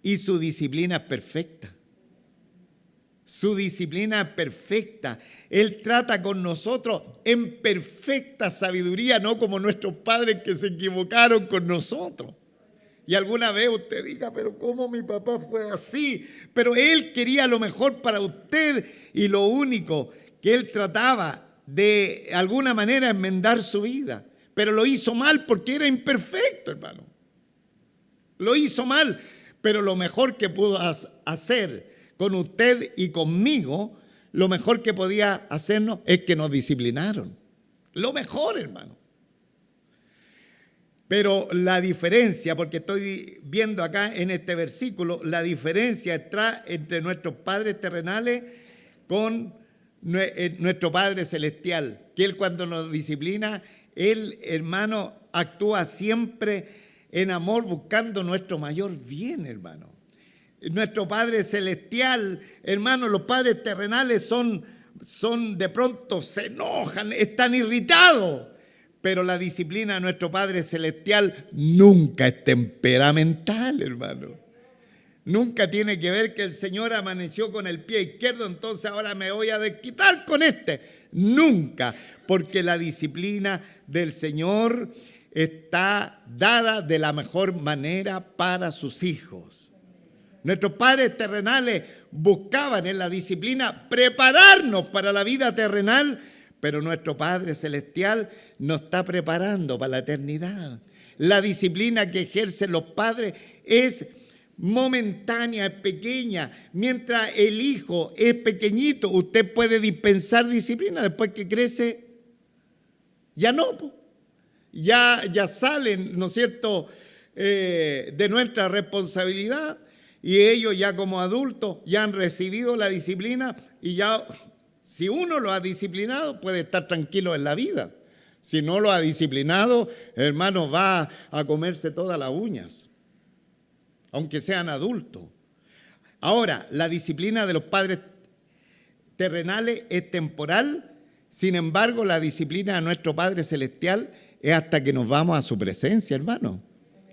y su disciplina es perfecta. Su disciplina es perfecta. Él trata con nosotros en perfecta sabiduría, no como nuestros padres que se equivocaron con nosotros. Y alguna vez usted diga, pero ¿cómo mi papá fue así? Pero Él quería lo mejor para usted y lo único que Él trataba de alguna manera enmendar su vida. Pero lo hizo mal porque era imperfecto, hermano. Lo hizo mal, pero lo mejor que pudo hacer con usted y conmigo, lo mejor que podía hacernos es que nos disciplinaron. Lo mejor, hermano. Pero la diferencia, porque estoy viendo acá en este versículo, la diferencia está entre nuestros padres terrenales con nuestro Padre Celestial, que Él cuando nos disciplina, Él, hermano, actúa siempre en amor buscando nuestro mayor bien, hermano. Nuestro Padre Celestial, hermano, los padres terrenales son de pronto se enojan, están irritados. Pero la disciplina de nuestro Padre Celestial nunca es temperamental, hermano. Nunca tiene que ver que el Señor amaneció con el pie izquierdo, entonces ahora me voy a desquitar con este. Nunca, porque la disciplina del Señor está dada de la mejor manera para sus hijos. Nuestros padres terrenales buscaban en la disciplina prepararnos para la vida terrenal, pero nuestro Padre Celestial nos está preparando para la eternidad. La disciplina que ejercen los padres es momentánea, es pequeña. Mientras el hijo es pequeñito, usted puede dispensar disciplina. Después que crece, ya no. ya salen, ¿no es cierto?, de nuestra responsabilidad, y ellos ya como adultos ya han recibido la disciplina, y ya si uno lo ha disciplinado puede estar tranquilo en la vida. Si no lo ha disciplinado, hermano, va a comerse todas las uñas, aunque sean adultos. Ahora, la disciplina de los padres terrenales es temporal, sin embargo, la disciplina de nuestro Padre Celestial es hasta que nos vamos a su presencia, hermano.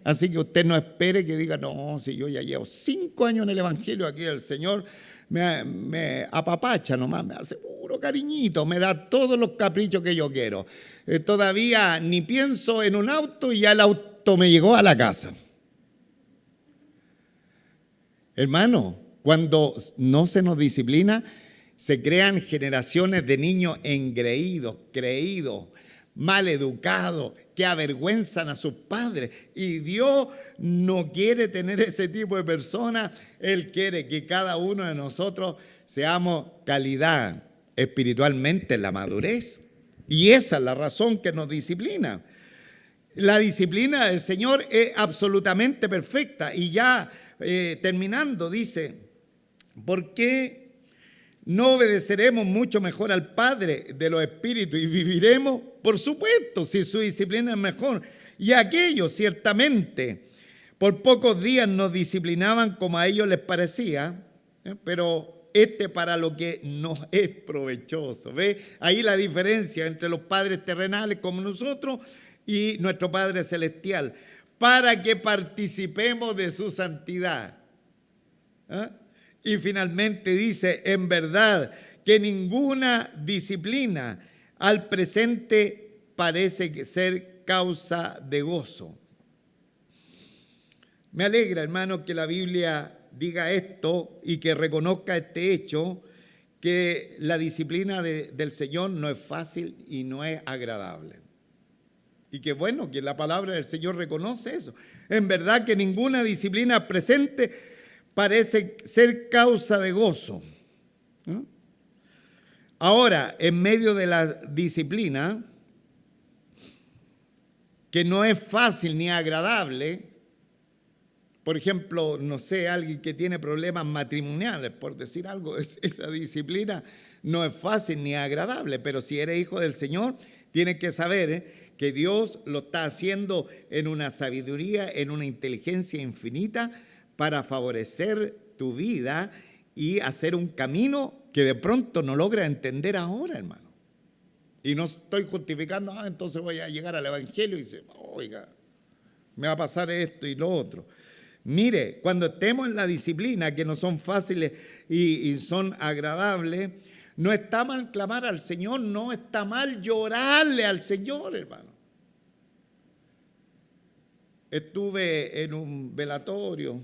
Así que usted no espere que diga, no, si yo ya llevo 5 años en el Evangelio, aquí el Señor me apapacha nomás, me hace puro cariñito, me da todos los caprichos que yo quiero. Todavía ni pienso en un auto y ya el auto me llegó a la casa. Hermano, cuando no se nos disciplina, se crean generaciones de niños engreídos, creídos, mal educados, que avergüenzan a sus padres. Y Dios no quiere tener ese tipo de personas. Él quiere que cada uno de nosotros seamos calidad espiritualmente en la madurez. Y esa es la razón que nos disciplina. La disciplina del Señor es absolutamente perfecta. Y ya terminando, dice, ¿por qué no obedeceremos mucho mejor al Padre de los Espíritus y viviremos? Por supuesto, si su disciplina es mejor. Y aquellos ciertamente por pocos días nos disciplinaban como a ellos les parecía, pero para lo que nos es provechoso. ¿Ve? Ahí la diferencia entre los padres terrenales como nosotros y nuestro Padre Celestial, para que participemos de su santidad. Y finalmente dice, en verdad que ninguna disciplina al presente parece ser causa de gozo. Me alegra, hermano, que la Biblia diga esto y que reconozca este hecho, que la disciplina del Señor no es fácil y no es agradable. Y que bueno, que la palabra del Señor reconoce eso. En verdad que ninguna disciplina al presente parece ser causa de gozo. Ahora, en medio de la disciplina, que no es fácil ni agradable, por ejemplo, no sé, alguien que tiene problemas matrimoniales, por decir algo, esa disciplina no es fácil ni agradable, pero si eres hijo del Señor, tienes que saber que Dios lo está haciendo en una sabiduría, en una inteligencia infinita, para favorecer tu vida y hacer un camino que de pronto no logra entender ahora, hermano. Y no estoy justificando, entonces voy a llegar al Evangelio y dice, oiga, me va a pasar esto y lo otro. Mire, cuando estemos en la disciplina, que no son fáciles y son agradables, no está mal clamar al Señor, no está mal llorarle al Señor, hermano. Estuve en un velatorio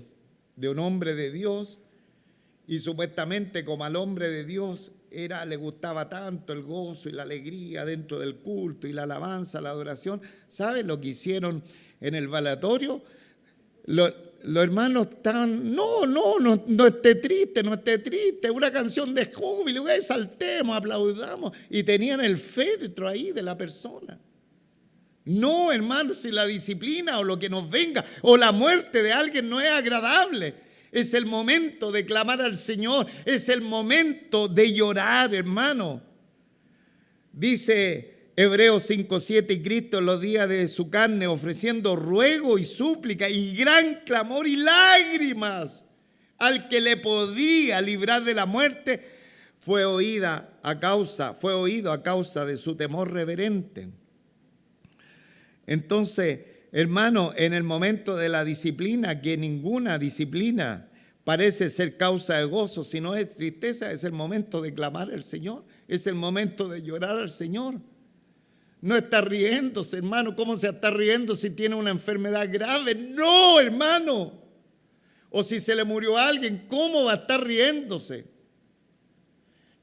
de un hombre de Dios y supuestamente como al hombre de Dios le gustaba tanto el gozo y la alegría dentro del culto y la alabanza, la adoración. ¿Saben lo que hicieron en el velatorio? Los hermanos estaban, no esté triste, una canción de júbilo, saltemos, aplaudamos, y tenían el féretro ahí de la persona. No, hermano, si la disciplina o lo que nos venga o la muerte de alguien no es agradable, es el momento de clamar al Señor, es el momento de llorar, hermano. Dice Hebreos 5:7, y Cristo en los días de su carne ofreciendo ruego y súplica y gran clamor y lágrimas al que le podía librar de la muerte, fue oído a causa de su temor reverente. Entonces, hermano, en el momento de la disciplina, que ninguna disciplina parece ser causa de gozo, sino es tristeza, es el momento de clamar al Señor, es el momento de llorar al Señor. No está riéndose, hermano. ¿Cómo se está riendo si tiene una enfermedad grave? No, hermano. O si se le murió a alguien, ¿cómo va a estar riéndose?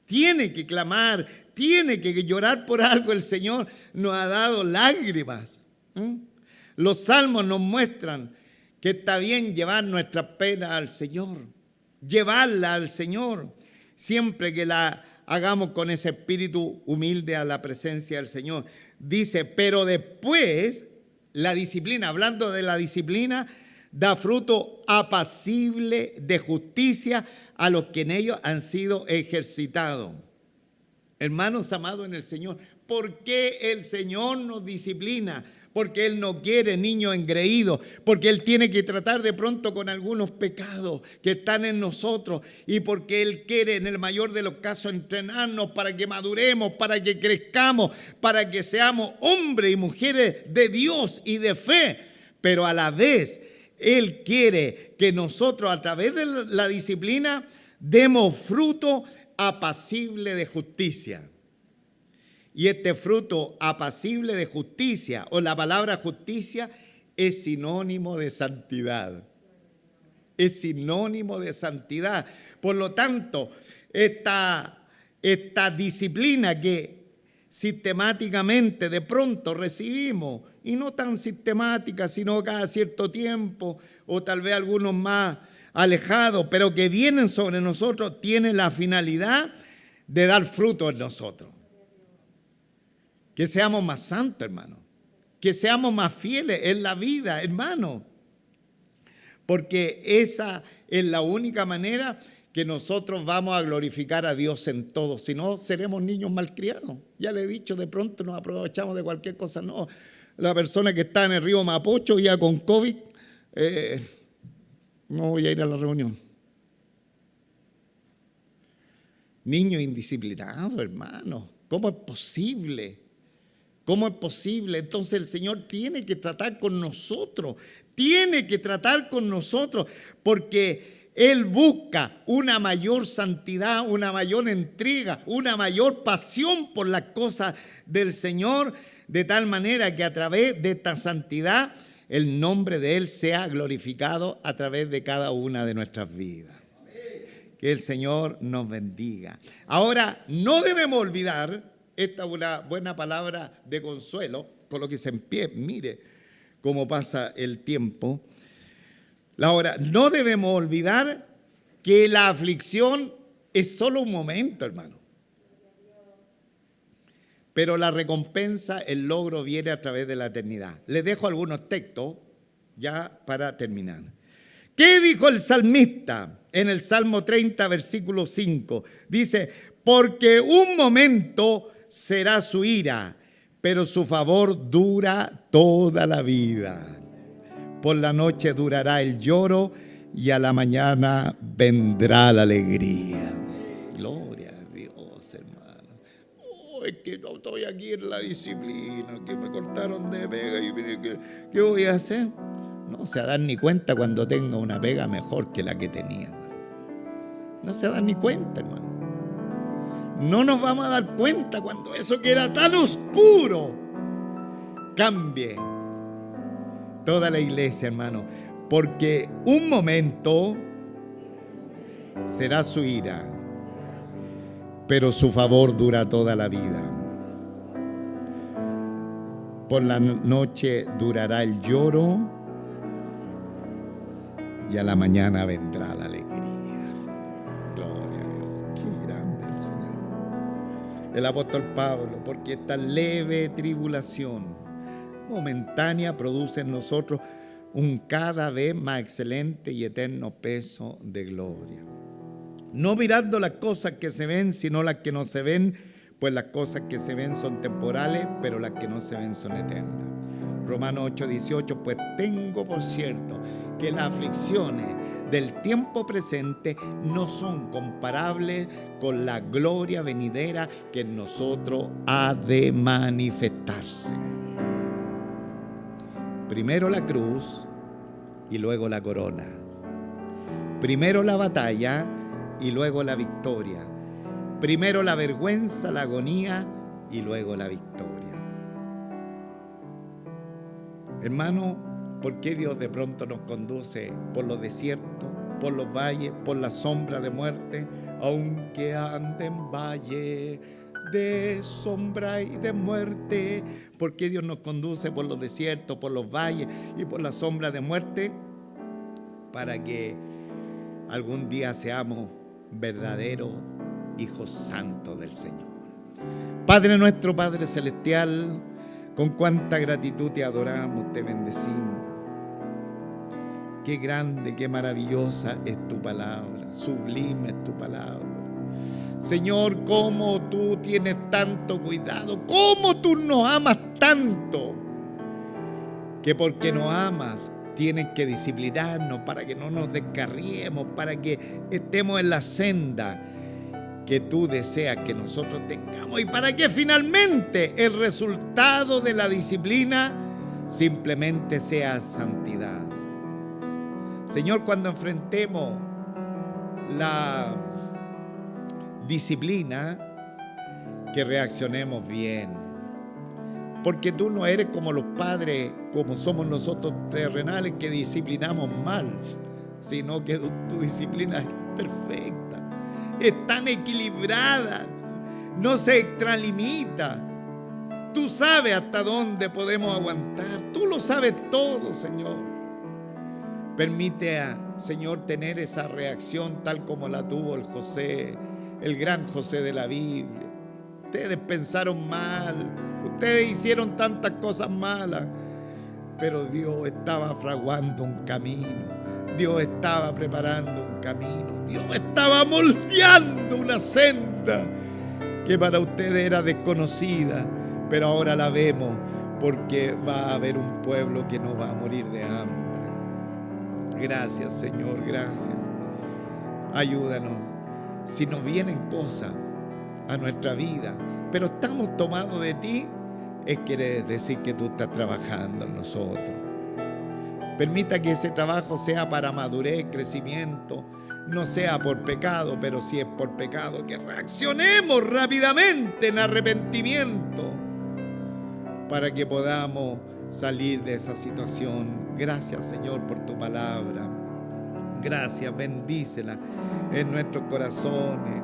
Tiene que clamar, tiene que llorar por algo. El Señor nos ha dado lágrimas. Los salmos nos muestran que está bien llevar nuestra pena al Señor, llevarla al Señor, siempre que la hagamos con ese espíritu humilde a la presencia del Señor. dice, pero después la disciplina, hablando de la disciplina, da fruto apacible de justicia a los que en ellos han sido ejercitados. Hermanos amados en el Señor, ¿por qué el Señor nos disciplina? Porque Él no quiere niños engreídos, porque Él tiene que tratar de pronto con algunos pecados que están en nosotros y porque Él quiere en el mayor de los casos entrenarnos para que maduremos, para que crezcamos, para que seamos hombres y mujeres de Dios y de fe, pero a la vez Él quiere que nosotros a través de la disciplina demos fruto apacible de justicia. Y este fruto apacible de justicia, o la palabra justicia, es sinónimo de santidad. Es sinónimo de santidad. Por lo tanto, esta disciplina que sistemáticamente de pronto recibimos, y no tan sistemática, sino cada cierto tiempo, o tal vez algunos más alejados, pero que vienen sobre nosotros, tiene la finalidad de dar fruto en nosotros. Que seamos más santos, hermano. Que seamos más fieles en la vida, hermano. Porque esa es la única manera que nosotros vamos a glorificar a Dios en todo. Si no, seremos niños malcriados. Ya le he dicho, de pronto nos aprovechamos de cualquier cosa. No, la persona que está en el río Mapocho ya con COVID, no voy a ir a la reunión. Niños indisciplinados, hermano. ¿Cómo es posible? ¿Cómo es posible? Entonces el Señor tiene que tratar con nosotros, porque Él busca una mayor santidad, una mayor entrega, una mayor pasión por las cosas del Señor, de tal manera que a través de esta santidad el nombre de Él sea glorificado a través de cada una de nuestras vidas. Que el Señor nos bendiga. Ahora, no debemos olvidar. Esta es una buena palabra de consuelo, con lo que se empieza, mire cómo pasa el tiempo. Ahora, no debemos olvidar que la aflicción es solo un momento, hermano. Pero la recompensa, el logro viene a través de la eternidad. Les dejo algunos textos ya para terminar. ¿Qué dijo el salmista en el Salmo 30, versículo 5? Dice, porque un momento será su ira, pero su favor dura toda la vida. Por la noche durará el lloro y a la mañana vendrá la alegría. Gloria a Dios, hermano. Oh, es que no estoy aquí en la disciplina, que me cortaron de pega y ¿qué voy a hacer? No se dan ni cuenta cuando tenga una pega mejor que la que tenía, hermano. No se dan ni cuenta, hermano. No nos vamos a dar cuenta cuando eso que era tan oscuro cambie. Toda la iglesia, hermano, porque un momento será su ira, pero su favor dura toda la vida. Por la noche durará el lloro y a la mañana vendrá la alegría. Gloria a Dios, qué grande el Señor. El apóstol Pablo, porque esta leve tribulación momentánea produce en nosotros un cada vez más excelente y eterno peso de gloria. No mirando las cosas que se ven, sino las que no se ven, pues las cosas que se ven son temporales, pero las que no se ven son eternas. Romanos 8:18, pues tengo por cierto que las aflicciones del tiempo presente no son comparables con la gloria venidera que en nosotros ha de manifestarse. Primero la cruz y luego la corona. Primero la batalla y luego la victoria. Primero la vergüenza, la agonía y luego la victoria. Hermano, ¿por qué Dios de pronto nos conduce por los desiertos, por los valles, por la sombra de muerte? Aunque ande en valle de sombra y de muerte. ¿Por qué Dios nos conduce por los desiertos, por los valles y por la sombra de muerte? Para que algún día seamos verdaderos hijos santos del Señor. Padre nuestro, Padre celestial, Con cuánta gratitud te adoramos, te bendecimos. Qué grande, qué maravillosa es tu palabra, sublime es tu palabra. Señor, cómo tú tienes tanto cuidado, cómo tú nos amas tanto, que porque nos amas tienes que disciplinarnos para que no nos descarriemos, para que estemos en la senda que tú deseas que nosotros tengamos y para que finalmente el resultado de la disciplina simplemente sea santidad. Señor, cuando enfrentemos la disciplina, que reaccionemos bien, porque tú no eres como los padres, como somos nosotros terrenales, que disciplinamos mal, sino que tu disciplina es perfecta, es tan equilibrada, no se extralimita. Tú sabes hasta dónde podemos aguantar, tú lo sabes todo, Señor. Permite, Señor, tener esa reacción tal como la tuvo el José, el gran José de la Biblia. Ustedes pensaron mal, ustedes hicieron tantas cosas malas, pero Dios estaba fraguando un camino, Dios estaba preparando un camino, Dios estaba moldeando una senda que para ustedes era desconocida, pero ahora la vemos porque va a haber un pueblo que no va a morir de hambre. Gracias, Señor, gracias. Ayúdanos. Si nos vienen cosas a nuestra vida, pero estamos tomados de ti, quiere decir que tú estás trabajando en nosotros. Permita que ese trabajo sea para madurez, crecimiento, no sea por pecado, pero si es por pecado, que reaccionemos rápidamente en arrepentimiento para que podamos salir de esa situación. Gracias, Señor, por tu palabra. Gracias, bendícela en nuestros corazones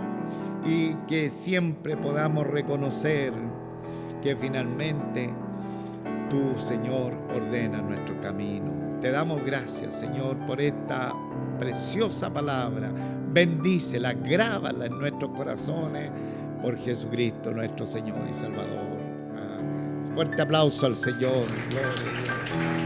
y que siempre podamos reconocer que finalmente tú, Señor, ordena nuestro camino. Te damos gracias, Señor, por esta preciosa palabra. Bendícela, grábala en nuestros corazones por Jesucristo, nuestro Señor y Salvador. Amén. Fuerte aplauso al Señor. Gloria a Dios.